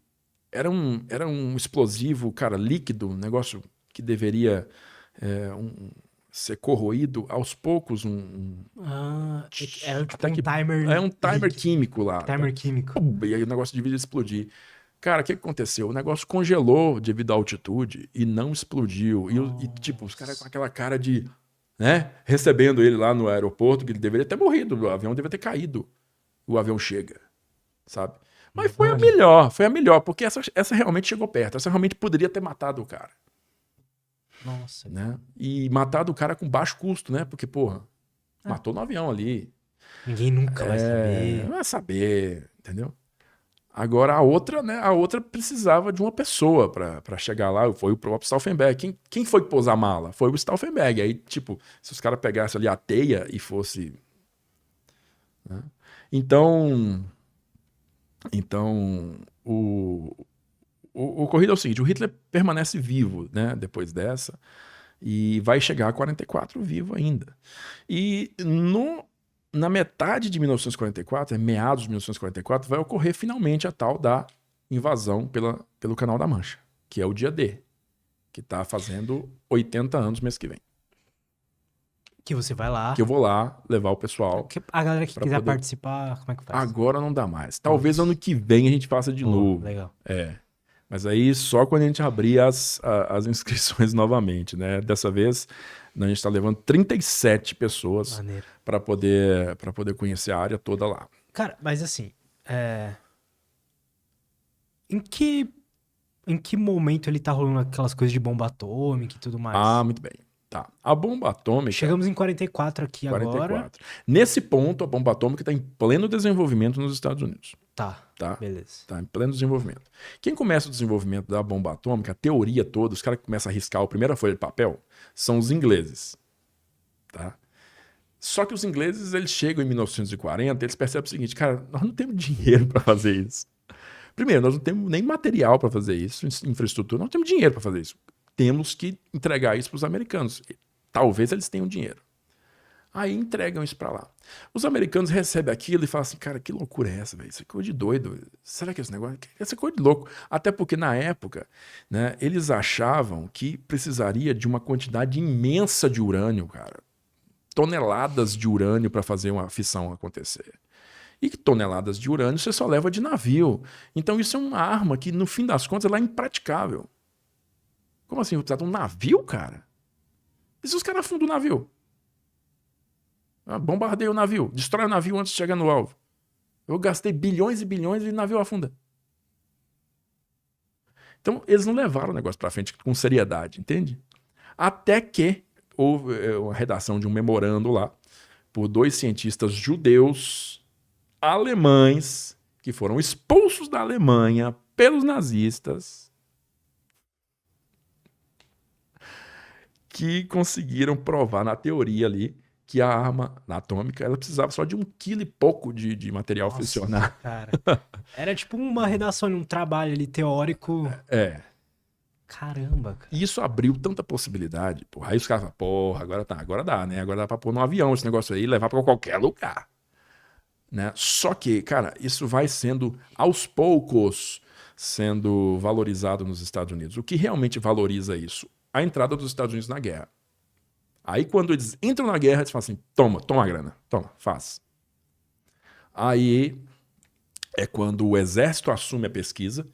era um explosivo, cara, líquido, um negócio que deveria ser corroído aos poucos. Era tipo um timer... É um timer químico lá. Timer químico. E aí o negócio devia explodir. Cara, o que aconteceu? O negócio congelou devido à altitude e não explodiu. E tipo, os caras com aquela cara de... né? Recebendo ele lá no aeroporto, que ele deveria ter morrido, o avião deveria ter caído. O avião chega, sabe? Mas foi a melhor, porque essa realmente chegou perto. Essa realmente poderia ter matado o cara. Nossa. Né? E matado o cara com baixo custo, né? Porque, porra, matou no avião ali. Ninguém nunca vai saber. Não vai saber, entendeu? Agora a outra, né? A outra precisava de uma pessoa pra chegar lá. Foi o próprio Stauffenberg. Quem foi que pôs a mala? Foi o Stauffenberg. Aí, tipo, se os caras pegassem ali a teia e fosse... Né? Então, o ocorrido é o seguinte, o Hitler permanece vivo, né, depois dessa, e vai chegar a 44 vivo ainda. E na metade de 1944, meados de 1944, vai ocorrer finalmente a tal da invasão pelo Canal da Mancha, que é o dia D, que está fazendo 80 anos mês que vem. Que você vai lá. Que eu vou lá levar o pessoal. A galera que quiser participar, como é que faz? Agora não dá mais. Talvez ano que vem a gente faça de novo. Legal. Mas aí só quando a gente abrir as inscrições novamente, né? Dessa vez a gente está levando 37 pessoas para poder conhecer a área toda lá. Cara, mas assim, em que momento ele tá rolando aquelas coisas de bomba atômica e tudo mais? Ah, muito bem. Tá. A bomba atômica... Chegamos em 44 aqui 44. Agora. Nesse ponto, a bomba atômica está em pleno desenvolvimento nos Estados Unidos. Tá, beleza. Tá em pleno desenvolvimento. Quem começa o desenvolvimento da bomba atômica, a teoria toda, os caras que começam a riscar a primeira folha de papel, são os ingleses. Tá? Só que os ingleses, eles chegam em 1940 e eles percebem o seguinte, cara, nós não temos dinheiro para fazer isso. Primeiro, nós não temos nem material para fazer isso, infraestrutura, nós não temos dinheiro para fazer isso. Temos que entregar isso para os americanos. Talvez eles tenham dinheiro. Aí entregam isso para lá. Os americanos recebem aquilo e falam assim, cara, que loucura é essa, velho? Isso é coisa de doido. Será que esse negócio... Essa é coisa de louco. Até porque, na época, né, eles achavam que precisaria de uma quantidade imensa de urânio, cara. Toneladas de urânio para fazer uma fissão acontecer. E que toneladas de urânio você só leva de navio. Então isso é uma arma que, no fim das contas, ela é impraticável. Como assim? Precisa de um navio, cara? E se os caras afundam o navio? Bombardeia o navio, destrói o navio antes de chegar no alvo. Eu gastei bilhões e bilhões e o navio afunda. Então, eles não levaram o negócio para frente com seriedade, entende? Até que houve uma redação de um memorando lá por 2 cientistas judeus alemães que foram expulsos da Alemanha pelos nazistas, que conseguiram provar na teoria ali que a arma atômica ela precisava só de 1,5 kg de material fissionado. Cara, era tipo uma redação, um trabalho ali teórico. Caramba, cara. E isso abriu tanta possibilidade. Porra. Aí os caras falam, porra, agora dá, né? Agora dá pra pôr no avião esse negócio aí e levar pra qualquer lugar. Né? Só que, cara, isso vai sendo, aos poucos, sendo valorizado nos Estados Unidos. O que realmente valoriza isso? A entrada dos Estados Unidos na guerra. Aí quando eles entram na guerra, eles falam assim, toma a grana, faz. Aí é quando o exército assume a pesquisa,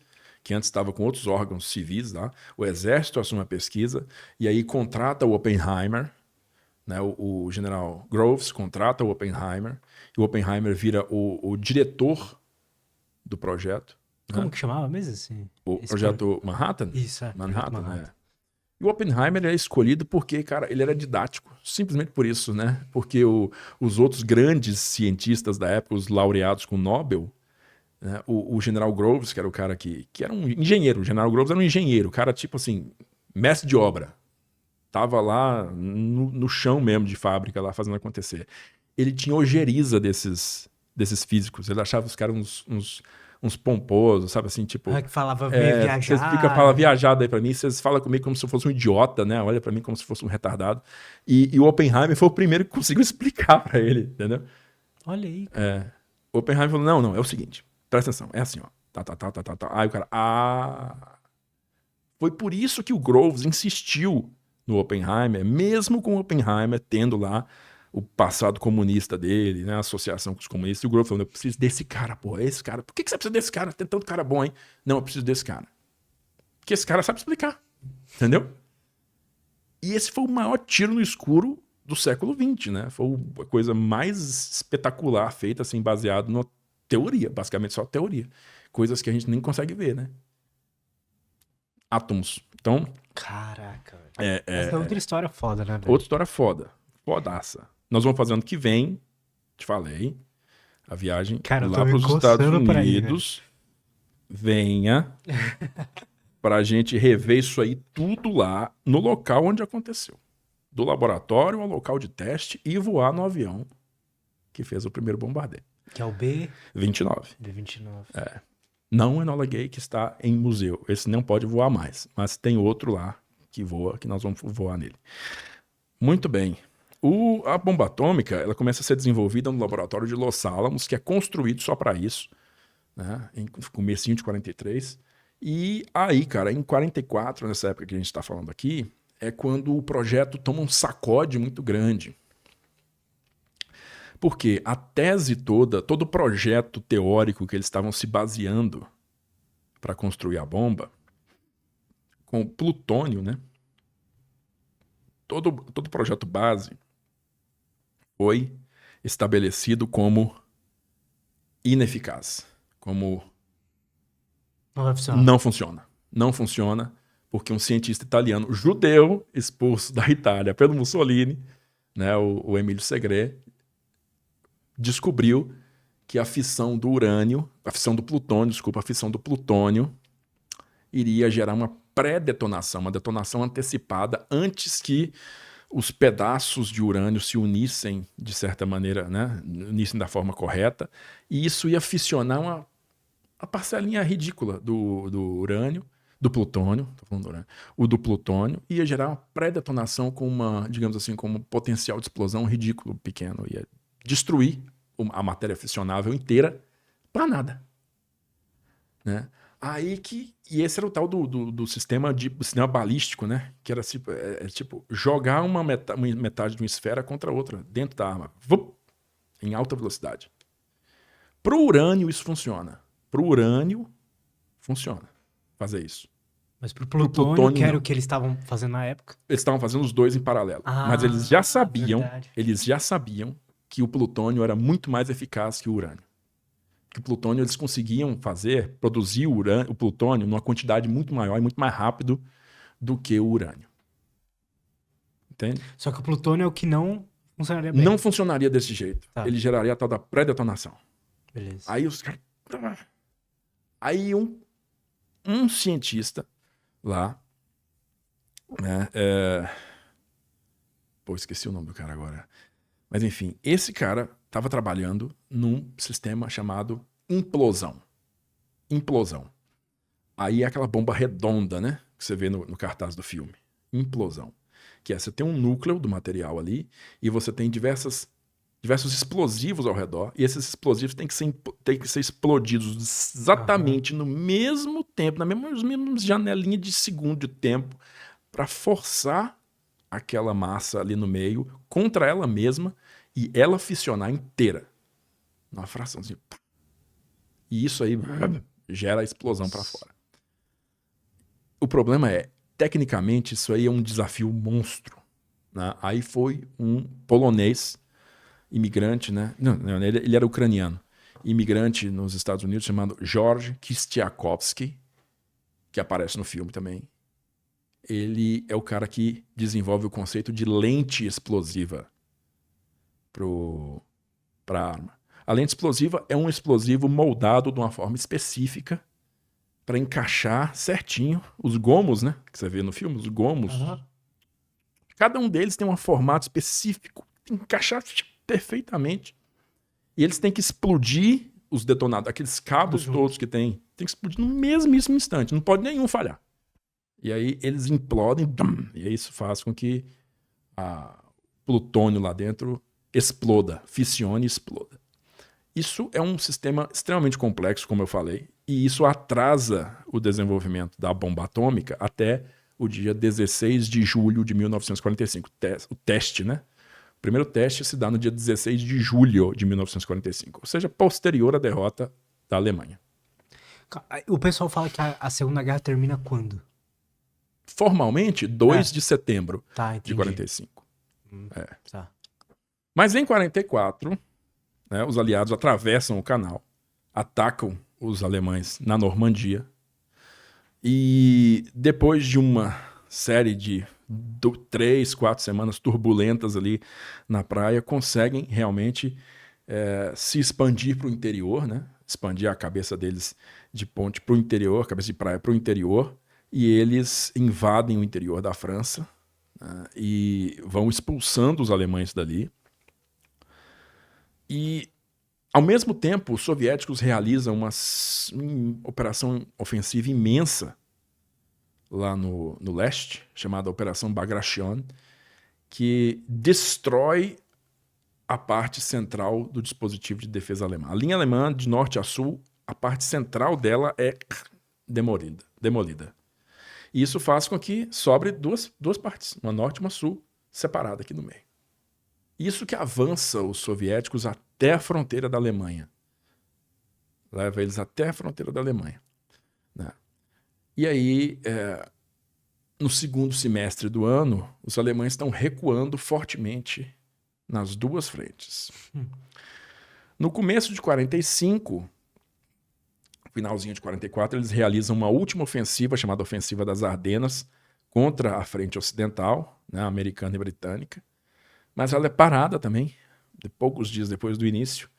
que antes estava com outros órgãos civis lá, o exército assume a pesquisa, e aí contrata o Oppenheimer, né, o general Groves contrata o Oppenheimer, e o Oppenheimer vira o diretor do projeto. Como que chamava mesmo assim? O projeto Manhattan? Isso, Manhattan. E o Oppenheimer é escolhido porque, cara, ele era didático. Simplesmente por isso, né? Porque os outros grandes cientistas da época, os laureados com Nobel, né? O General Groves, que era o cara que era um engenheiro. O General Groves era um engenheiro. O cara, tipo assim, mestre de obra. Tava lá no chão mesmo de fábrica, lá fazendo acontecer. Ele tinha ojeriza desses físicos. Ele achava os caras uns pomposos, sabe assim, tipo... que falava meio viajado. Vocês ficam falando viajado aí pra mim, vocês falam comigo como se eu fosse um idiota, né? Olha pra mim como se fosse um retardado. E o Oppenheimer foi o primeiro que conseguiu explicar pra ele, entendeu? Olha aí. O Oppenheimer falou, não, é o seguinte, presta atenção, é assim, ó. Tá. Aí o cara, Foi por isso que o Groves insistiu no Oppenheimer, mesmo com o Oppenheimer tendo lá o passado comunista dele, né, a associação com os comunistas, e o Groves falando, eu preciso desse cara, porra, esse cara. Por que você precisa desse cara? Tem tanto cara bom, hein? Não, eu preciso desse cara. Porque esse cara sabe explicar, entendeu? E esse foi o maior tiro no escuro do século XX, né? Foi a coisa mais espetacular feita, assim, baseado na teoria, basicamente só teoria. Coisas que a gente nem consegue ver, né? Átomos. Então, Caraca, velho. Essa é outra história foda, né, velho? outra história foda. Fodaça. Nós vamos fazer ano que vem, te falei, a viagem Cara, eu tô lá me para os Estados coçando pra ir, Unidos. Venha pra gente rever isso aí tudo lá no local onde aconteceu. Do laboratório ao local de teste e voar no avião que fez o primeiro bombardeio. Que é o B... 29. B-29. Não Enola Gay, que está em museu. Esse não pode voar mais, mas tem outro lá que voa, que nós vamos voar nele. Muito bem. A bomba atômica, ela começa a ser desenvolvida no laboratório de Los Alamos, que é construído só para isso, né? Em comecinho de 43. E aí, cara, em 44, nessa época que a gente está falando aqui, é quando o projeto toma um sacode muito grande. Porque a tese toda, todo o projeto teórico que eles estavam se baseando para construir a bomba, com plutônio, né? Todo o projeto base foi estabelecido como ineficaz, como Não vai funcionar. não funciona. Não funciona porque um cientista italiano judeu expulso da Itália pelo Mussolini, né, o Emílio Segre, descobriu que a fissão do urânio, a fissão do plutônio iria gerar uma pré-detonação, uma detonação antecipada antes que os pedaços de urânio se unissem de certa maneira, né, unissem da forma correta, e isso ia fissionar uma parcelinha ridícula do urânio, do plutônio, tô falando do urânio, o do plutônio, ia gerar uma pré-detonação com uma, digamos assim, com um potencial de explosão ridículo, pequeno, ia destruir a matéria fissionável inteira para nada, né? E esse era o tal do sistema balístico, né? Que era tipo jogar uma metade de uma esfera contra a outra dentro da arma, em alta velocidade. Pro urânio isso funciona. Pro urânio funciona fazer isso. Mas pro plutônio, que era não. o que eles estavam fazendo na época. Eles estavam fazendo os dois em paralelo. Mas eles já sabiam que o plutônio era muito mais eficaz que o urânio. Que o plutônio eles conseguiam produzir o plutônio numa quantidade muito maior e muito mais rápido do que o urânio. Entende? Só que o plutônio é o que não funcionaria bem. Não funcionaria desse jeito. Tá. Ele geraria a tal da pré-detonação. Beleza. Aí os caras... Aí um cientista lá, né? Pô, esqueci o nome do cara agora. Mas enfim, esse cara estava trabalhando num sistema chamado implosão. Implosão. Aí é aquela bomba redonda, né? Que você vê no cartaz do filme. Implosão. Que é, você tem um núcleo do material ali e você tem diversos explosivos ao redor, e esses explosivos têm que ser explodidos exatamente no mesmo tempo, na mesma janelinha de segundo de tempo, para forçar aquela massa ali no meio contra ela mesma e ela fissionar inteira. Numa fraçãozinha. E isso aí gera a explosão para fora. O problema é, tecnicamente, isso aí é um desafio monstro, né? Aí foi um polonês imigrante, né? Não, ele era ucraniano. Imigrante nos Estados Unidos chamado George Kistiakowski, que aparece no filme também. Ele é o cara que desenvolve o conceito de lente explosiva para a arma. A lente explosiva é um explosivo moldado de uma forma específica para encaixar certinho os gomos, né? Que você vê no filme, os gomos. Cada um deles tem um formato específico, tem que encaixar perfeitamente. E eles têm que explodir os detonados, aqueles cabos todos que tem que explodir no mesmíssimo instante, não pode nenhum falhar. E aí eles implodem, e isso faz com que o plutônio lá dentro exploda, fissione e exploda. Isso é um sistema extremamente complexo, como eu falei, e isso atrasa o desenvolvimento da bomba atômica até o dia 16 de julho de 1945. O teste, né? O primeiro teste se dá no dia 16 de julho de 1945, ou seja, posterior à derrota da Alemanha. O pessoal fala que a Segunda Guerra termina quando? Formalmente, 2 de setembro Tá, entendi. de 45. Tá. Mas em 44, né, os aliados atravessam o canal, atacam os alemães na Normandia e depois de uma série de 3, 4 semanas turbulentas ali na praia, conseguem realmente se expandir para o interior, né? Expandir a cabeça deles de ponte para o interior, cabeça de praia para o interior, e eles invadem o interior da França, né? E vão expulsando os alemães dali. E, ao mesmo tempo, os soviéticos realizam uma operação ofensiva imensa lá no leste, chamada Operação Bagration, que destrói a parte central do dispositivo de defesa alemã. A linha alemã, de norte a sul, a parte central dela é demolida. E isso faz com que sobre duas partes, uma norte e uma sul, separada aqui no meio. Isso que avança os soviéticos até a fronteira da Alemanha. Leva eles até a fronteira da Alemanha, né? E aí, no segundo semestre do ano, os alemães estão recuando fortemente nas duas frentes. No começo de 45, finalzinho de 44, eles realizam uma última ofensiva, chamada Ofensiva das Ardenas, contra a frente ocidental, né, americana e britânica. Mas ela é parada também, poucos dias depois do início.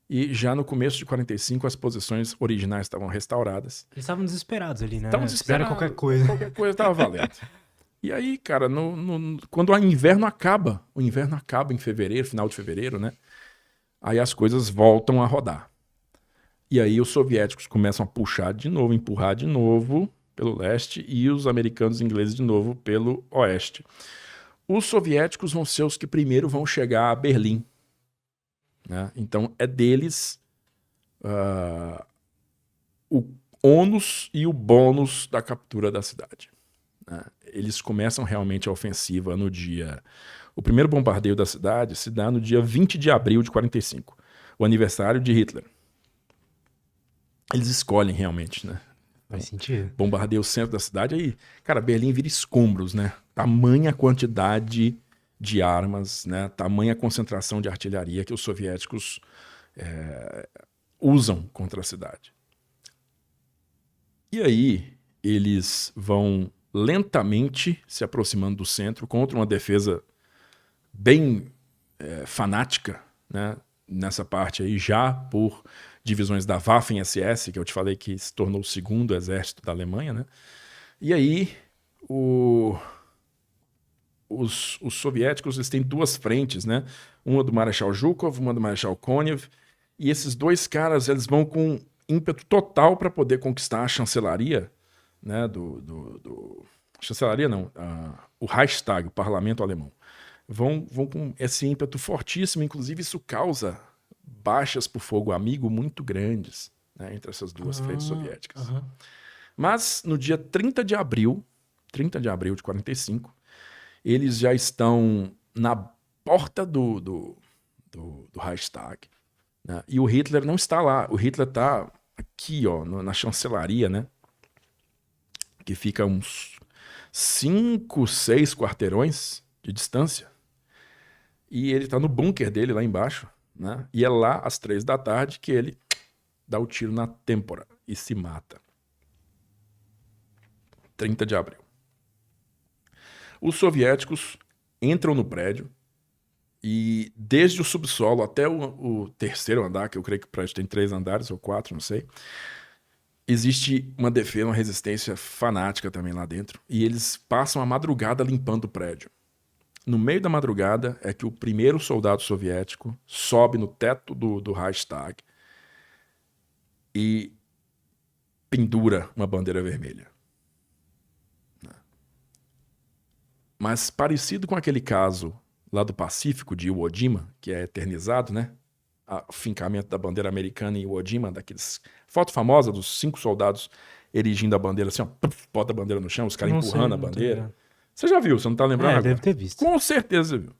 E já no começo de 45, as posições originais estavam restauradas. Eles estavam desesperados ali, né? Estavam desesperados. Fizeram qualquer coisa. Qualquer coisa estava valendo. E aí, cara, quando o inverno acaba em fevereiro, final de fevereiro, né? Aí as coisas voltam a rodar. E aí os soviéticos começam a puxar de novo, empurrar de novo pelo leste e os americanos e ingleses de novo pelo oeste. Os soviéticos vão ser os que primeiro vão chegar a Berlim, né? Então é deles o ônus e o bônus da captura da cidade, né? Eles começam realmente a ofensiva no dia... O primeiro bombardeio da cidade se dá no dia 20 de abril de 45, o aniversário de Hitler. Eles escolhem realmente, né? Faz sentido. Bombardeia o centro da cidade, aí, cara, Berlim vira escombros, né? Tamanha quantidade de armas, né? Tamanha concentração de artilharia que os soviéticos usam contra a cidade. E aí, eles vão lentamente se aproximando do centro contra uma defesa bem fanática, né? Nessa parte aí, já por divisões da Waffen-SS, que eu te falei que se tornou o segundo exército da Alemanha, né? E aí, os soviéticos eles têm duas frentes, né? Uma do Marechal Zhukov, uma do Marechal Konev, e esses dois caras eles vão com ímpeto total para poder conquistar a chancelaria, né? Chancelaria não, o Reichstag, o parlamento alemão. Vão com esse ímpeto fortíssimo, inclusive isso causa baixas por fogo amigo muito grandes, né, entre essas duas frentes soviéticas. Mas no dia 30 de abril de 45, eles já estão na porta do Reichstag, né, e o Hitler não está lá. O Hitler está aqui, ó, na chancelaria, né, que fica uns 5, 6 quarteirões de distância. E ele está no bunker dele lá embaixo, né? E é lá às 3 da tarde que ele dá o tiro na têmpora e se mata. 30 de abril. Os soviéticos entram no prédio e desde o subsolo até o terceiro andar, que eu creio que o prédio tem 3 andares ou 4, não sei, existe uma defesa, uma resistência fanática também lá dentro. E eles passam a madrugada limpando o prédio. No meio da madrugada é que o primeiro soldado soviético sobe no teto do Reichstag e pendura uma bandeira vermelha. Mas parecido com aquele caso lá do Pacífico, de Iwo Jima, que é eternizado, né? O fincamento da bandeira americana em Iwo Jima, daqueles foto famosa dos 5 soldados erigindo a bandeira assim, ó, bota a bandeira no chão, os caras empurrando a bandeira. Você já viu, você não tá lembrando agora? Deve ter visto. Com certeza você viu.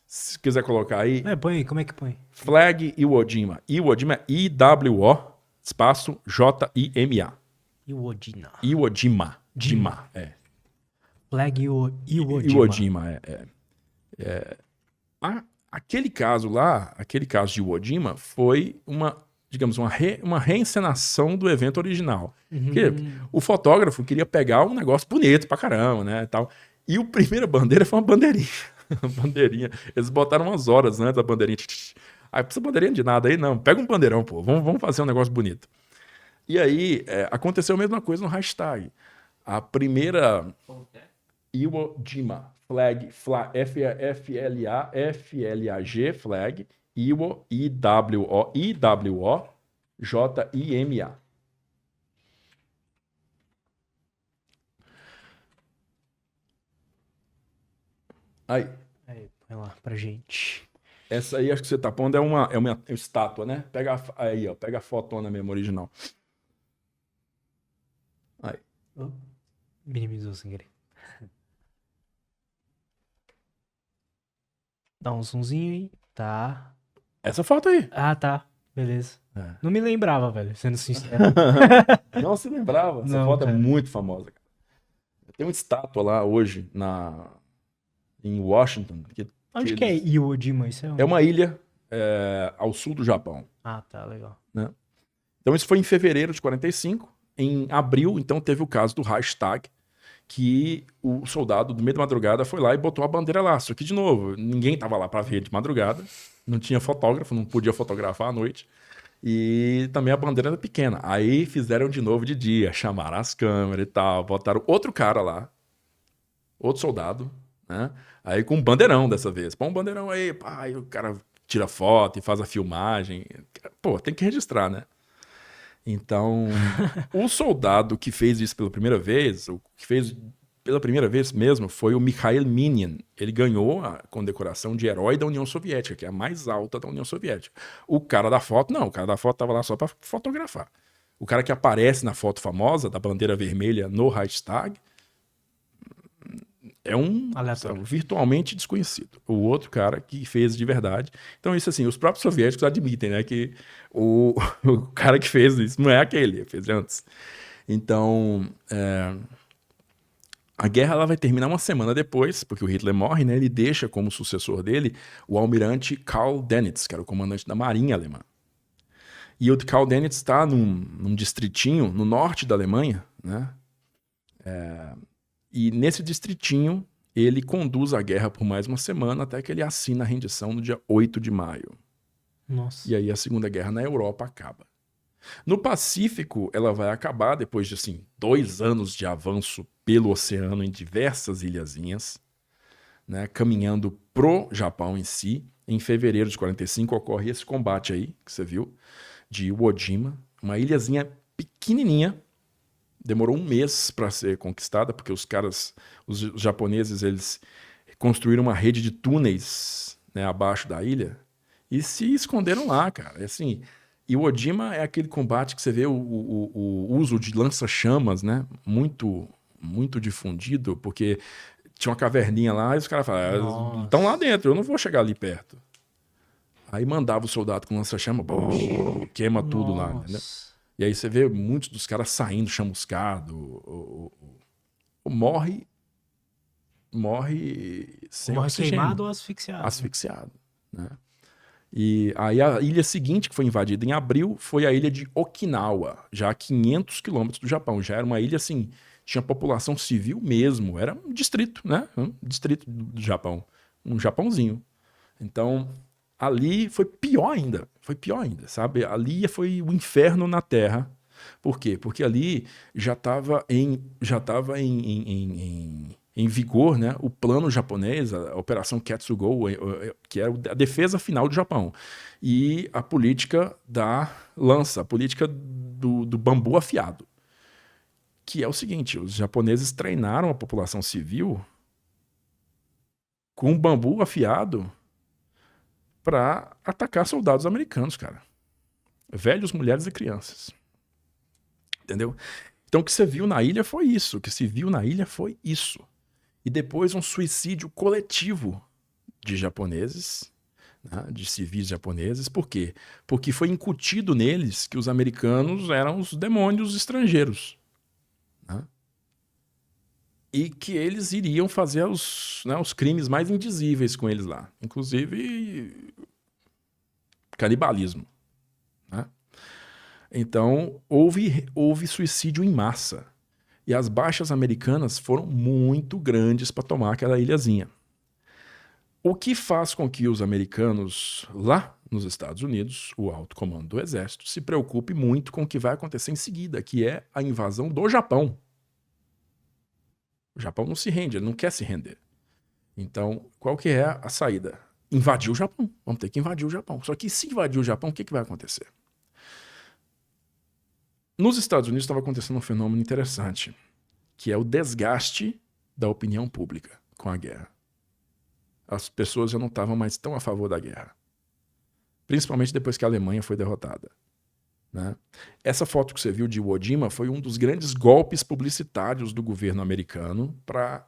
Se quiser colocar aí... põe aí, como é que põe? Flag Iwo Jima. Iwo Jima é I-W-O, espaço J-I-M-A. Iwo Jima. Iwo Jima. Jima, é. Flag Iwo Jima. Iwo Jima, Aquele caso lá, aquele caso de Iwo Jima, foi digamos, uma reencenação do evento original. Porque o fotógrafo queria pegar um negócio bonito pra caramba, né, tal. E a primeira bandeira foi uma bandeirinha. Bandeirinha. Eles botaram umas horas antes da bandeirinha. Aí, precisa bandeirinha de nada aí? Não. Pega um bandeirão, pô. Vamos fazer um negócio bonito. E aí, aconteceu a mesma coisa no hashtag. A primeira Iwo Jima flag, F-L-A-G, flag, Iwo, I-W-O, I-W-O, J-I-M-A. Aí. Aí, põe lá pra gente. Essa aí, acho que você tá pondo, é uma estátua, né? Aí, ó, pega a fotona mesmo, original. Aí. Minimizou sem querer. Dá um zoomzinho aí. Tá. Essa foto aí. Ah, tá. Beleza. Não me lembrava, velho, sendo sincero. Não se lembrava? Essa Não, foto cara. é muito famosa. Tem uma estátua lá hoje, em Washington. Onde que é Iwo Jima? Isso É uma ilha ao sul do Japão. Ah, tá, legal. Né? Então isso foi em fevereiro de 45. Em abril, então, teve o caso do hashtag, que o soldado, do meio da madrugada, foi lá e botou a bandeira lá. Só que, de novo, ninguém tava lá para ver de madrugada. Não tinha fotógrafo, não podia fotografar à noite. E também a bandeira era pequena. Aí fizeram de novo de dia, chamaram as câmeras e tal, botaram outro cara lá, outro soldado, né? Aí com um bandeirão dessa vez. Põe um bandeirão aí, pá, aí o cara tira foto e faz a filmagem. Pô, tem que registrar, né? Então, o soldado que fez isso pela primeira vez, o que fez pela primeira vez mesmo, foi o Mikhail Minin. Ele ganhou a condecoração de herói da União Soviética, que é a mais alta da União Soviética. O cara da foto, não. O cara da foto estava lá só para fotografar. O cara que aparece na foto famosa, da bandeira vermelha no hashtag, é virtualmente desconhecido. O outro cara que fez de verdade. Então, isso assim, os próprios soviéticos admitem, né, que o cara que fez isso não é aquele, fez antes. Então, a guerra ela vai terminar uma semana depois, porque o Hitler morre, né? Ele deixa como sucessor dele o almirante Karl Dönitz, que era o comandante da Marinha Alemã. E o Karl Dönitz está num distritinho no norte da Alemanha, né? E nesse distritinho, ele conduz a guerra por mais uma semana até que ele assina a rendição no dia 8 de maio. Nossa. E aí a Segunda Guerra na Europa acaba. No Pacífico, ela vai acabar depois de, assim, 2 anos de avanço pelo oceano em diversas ilhazinhas, né, caminhando pro Japão em si. Em fevereiro de 45 ocorre esse combate aí, que você viu, de Iwo Jima, uma ilhazinha pequenininha. Demorou 1 mês para ser conquistada, porque os japoneses, eles construíram uma rede de túneis, né, abaixo da ilha e se esconderam lá, cara. É assim, Iwo Jima é aquele combate que você vê o uso de lança-chamas, né, muito, muito difundido, porque tinha uma caverninha lá e os caras falaram, estão lá dentro, eu não vou chegar ali perto. Aí mandava o soldado com lança-chama, queima tudo lá, entendeu? E aí você vê muitos dos caras saindo chamuscado, morre sem oxigênio. Queimado ou asfixiado? Asfixiado, né? E aí a ilha seguinte, que foi invadida em abril, foi a ilha de Okinawa, já a 500 quilômetros do Japão. Já era uma ilha, assim, tinha população civil mesmo, era um distrito, né? Um distrito do Japão, um Japãozinho. Então, ali foi pior ainda, sabe? Ali foi o inferno na Terra. Por quê? Porque ali já estava em vigor, né, o plano japonês, a Operação Ketsugo, que era a defesa final do Japão. E a política da lança, a política do bambu afiado. Que é o seguinte, os japoneses treinaram a população civil com bambu afiado para atacar soldados americanos, cara. Velhos, mulheres e crianças. Entendeu? Então o que você viu na ilha foi isso. E depois um suicídio coletivo de japoneses, né, de civis japoneses. Por quê? Porque foi incutido neles que os americanos eram os demônios estrangeiros. Né? e que eles iriam fazer os crimes mais indizíveis com eles lá, inclusive canibalismo, né? Então, houve suicídio em massa. E as baixas americanas foram muito grandes para tomar aquela ilhazinha. O que faz com que os americanos lá nos Estados Unidos, o alto comando do exército, se preocupe muito com o que vai acontecer em seguida, que é a invasão do Japão. O Japão não se rende, ele não quer se render. Então, qual que é a saída? Invadir o Japão. Vamos ter que invadir o Japão. Só que se invadir o Japão, o que vai acontecer? Nos Estados Unidos estava acontecendo um fenômeno interessante, que é o desgaste da opinião pública com a guerra. As pessoas já não estavam mais tão a favor da guerra. Principalmente depois que a Alemanha foi derrotada, né? Essa foto que você viu de Iwo Jima foi um dos grandes golpes publicitários do governo americano para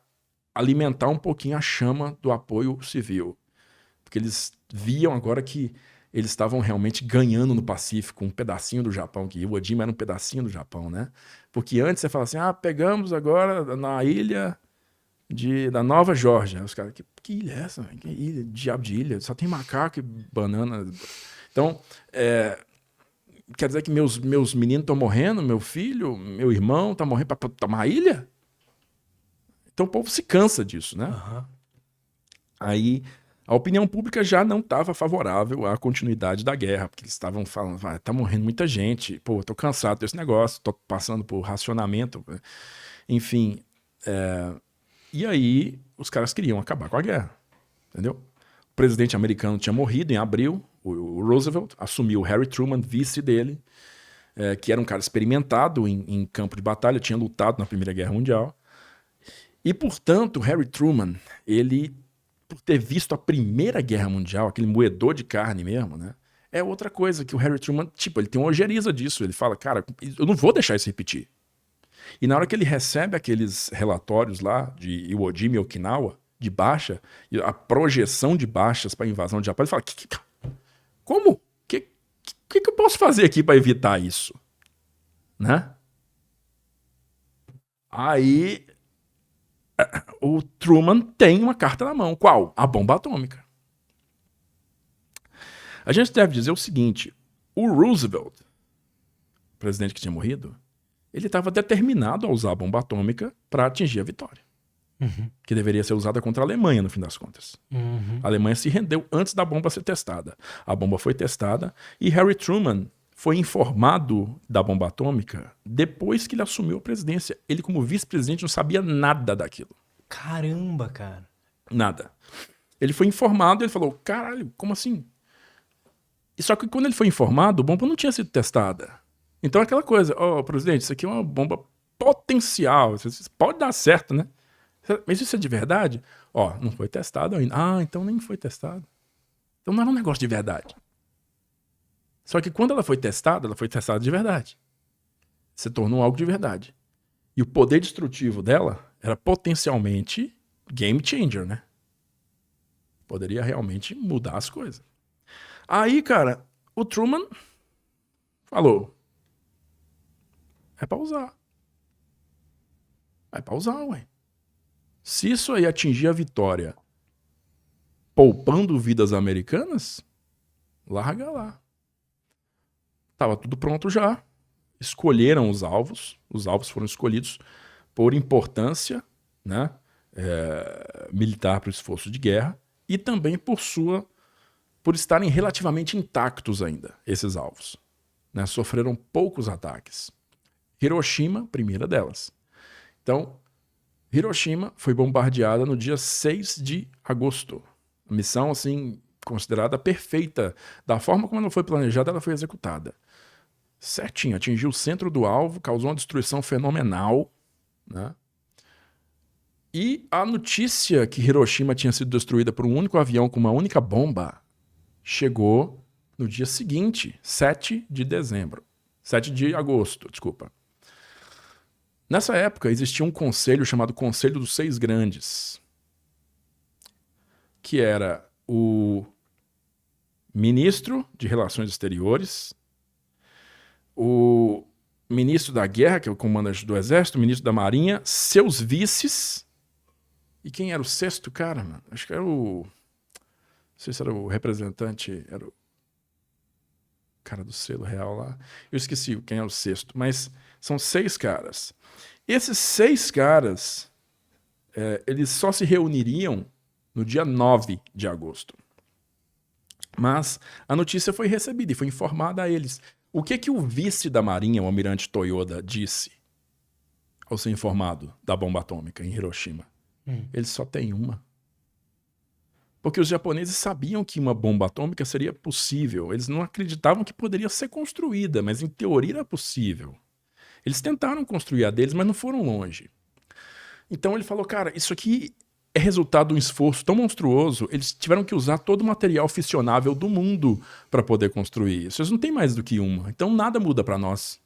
alimentar um pouquinho a chama do apoio civil. Porque eles viam agora que eles estavam realmente ganhando no Pacífico, um pedacinho do Japão, que Iwo Jima era um pedacinho do Japão, né? Porque antes você fala assim, pegamos agora na ilha da Nova Geórgia. Os caras, que ilha é essa? Que ilha? Diabo de ilha? Só tem macaco e banana. Então, quer dizer que meus meninos estão morrendo, meu filho, meu irmão está morrendo para tomar a ilha? Então o povo se cansa disso, né? Uhum. Aí a opinião pública já não estava favorável à continuidade da guerra, porque eles estavam falando, tá morrendo muita gente, pô, tô cansado desse negócio, tô passando por racionamento, enfim. E aí os caras queriam acabar com a guerra, entendeu? O presidente americano tinha morrido em abril, o Roosevelt assumiu o Harry Truman, vice dele, que era um cara experimentado em campo de batalha, tinha lutado na Primeira Guerra Mundial. E, portanto, Harry Truman, ele, por ter visto a Primeira Guerra Mundial, aquele moedor de carne mesmo, né? É outra coisa que o Harry Truman, ele tem uma ojeriza disso. Ele fala, cara, eu não vou deixar isso repetir. E na hora que ele recebe aqueles relatórios lá de Iwo Jima e Okinawa, de baixa, e a projeção de baixas para a invasão do Japão, ele fala, como? O que eu posso fazer aqui para evitar isso? Né? Aí o Truman tem uma carta na mão. Qual? A bomba atômica. A gente deve dizer o seguinte, o Roosevelt, o presidente que tinha morrido, ele estava determinado a usar a bomba atômica para atingir a vitória. Uhum. Que deveria ser usada contra a Alemanha, no fim das contas. Uhum. A Alemanha se rendeu antes da bomba ser testada. A bomba foi testada e Harry Truman foi informado da bomba atômica depois que ele assumiu a presidência. Ele, como vice-presidente, não sabia nada daquilo. Caramba, cara. Nada. Ele foi informado e ele falou, caralho, como assim? E só que quando ele foi informado, a bomba não tinha sido testada. Então aquela coisa, presidente, isso aqui é uma bomba potencial, isso pode dar certo, né? Mas isso é de verdade? Não foi testado ainda. Então nem foi testado. Então não era um negócio de verdade. Só que quando ela foi testada de verdade. Se tornou algo de verdade. E o poder destrutivo dela era potencialmente game changer, né? Poderia realmente mudar as coisas. Aí, cara, o Truman falou, é pra usar. É pra usar, ué. Se isso aí atingir a vitória poupando vidas americanas, larga lá. Tava tudo pronto já. Escolheram os alvos. Os alvos foram escolhidos por importância, né, militar para o esforço de guerra e também por estarem relativamente intactos ainda, esses alvos. Né, sofreram poucos ataques. Hiroshima, primeira delas. Então, Hiroshima foi bombardeada no dia 6 de agosto. A missão, assim, considerada perfeita. Da forma como ela foi planejada, ela foi executada. Certinho, atingiu o centro do alvo, causou uma destruição fenomenal, né? E a notícia que Hiroshima tinha sido destruída por um único avião com uma única bomba chegou no dia seguinte, 7 de agosto, desculpa. Nessa época, existia um conselho chamado Conselho dos Seis Grandes, que era o ministro de Relações Exteriores, o ministro da guerra, que é o comandante do exército, ministro da marinha, seus vices. E quem era o sexto cara, mano? Acho que era o... Não sei se era o representante, era o cara do selo real lá. Eu esqueci quem era o sexto, mas são 6 caras. Esses 6 caras, eles só se reuniriam no dia 9 de agosto. Mas a notícia foi recebida e foi informada a eles. O que o vice da Marinha, o almirante Toyoda, disse ao ser informado da bomba atômica em Hiroshima? Ele só tem uma. Porque os japoneses sabiam que uma bomba atômica seria possível. Eles não acreditavam que poderia ser construída, mas em teoria era possível. Eles tentaram construir a deles, mas não foram longe. Então ele falou, cara, isso aqui é resultado de um esforço tão monstruoso, eles tiveram que usar todo o material fissionável do mundo para poder construir isso. Eles não têm mais do que uma, então nada muda para nós.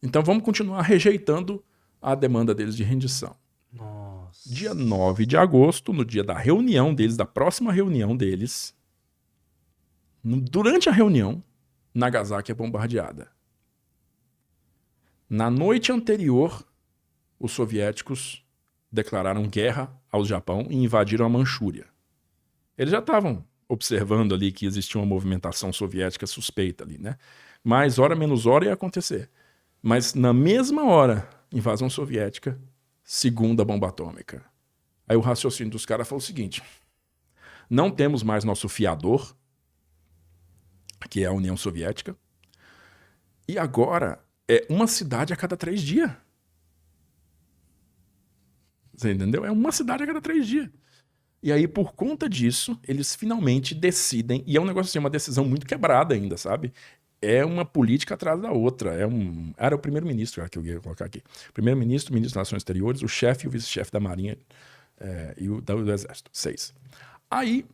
Então vamos continuar rejeitando a demanda deles de rendição. Nossa. Dia 9 de agosto, no dia da reunião deles, da próxima reunião deles, durante a reunião, Nagasaki é bombardeada. Na noite anterior, os soviéticos declararam guerra ao Japão e invadiram a Manchúria. Eles já estavam observando ali que existia uma movimentação soviética suspeita ali, né? Mas hora menos hora ia acontecer. Mas na mesma hora, invasão soviética, segunda bomba atômica. Aí o raciocínio dos caras foi o seguinte: não temos mais nosso fiador, que é a União Soviética, e agora é uma cidade a cada 3 dias. Você entendeu? É uma cidade a cada 3 dias. E aí, por conta disso, eles finalmente decidem, e é um negócio assim, uma decisão muito quebrada ainda, sabe? É uma política atrás da outra. Era o primeiro-ministro que eu ia colocar aqui. Primeiro-ministro, ministro das Relações Exteriores, o chefe e o vice-chefe da Marinha e do Exército. 6. Aí,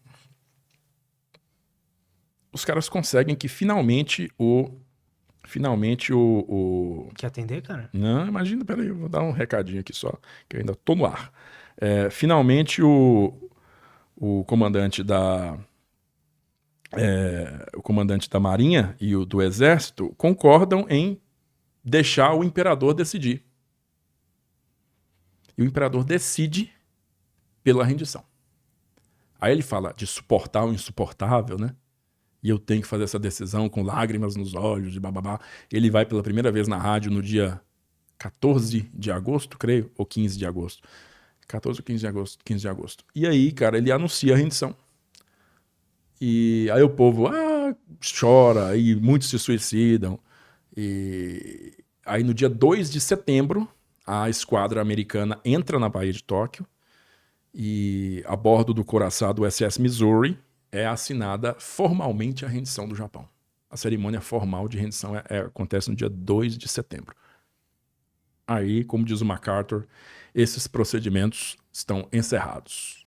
os caras conseguem que finalmente o... Quer atender, cara? Não, imagina, peraí, eu vou dar um recadinho aqui só, que eu ainda tô no ar. Finalmente o comandante da Marinha e o do Exército concordam em deixar o imperador decidir. E o imperador decide pela rendição. Aí ele fala de suportar o insuportável, né? E eu tenho que fazer essa decisão com lágrimas nos olhos e bababá. Ele vai pela primeira vez na rádio no dia 14 de agosto, creio, ou 15 de agosto. 14 ou 15 de agosto. E aí, cara, ele anuncia a rendição. E aí o povo chora, e muitos se suicidam. E aí no dia 2 de setembro, a esquadra americana entra na Baía de Tóquio e a bordo do couraçado USS Missouri é assinada formalmente a rendição do Japão. A cerimônia formal de rendição acontece no dia 2 de setembro. Aí, como diz o MacArthur, esses procedimentos estão encerrados.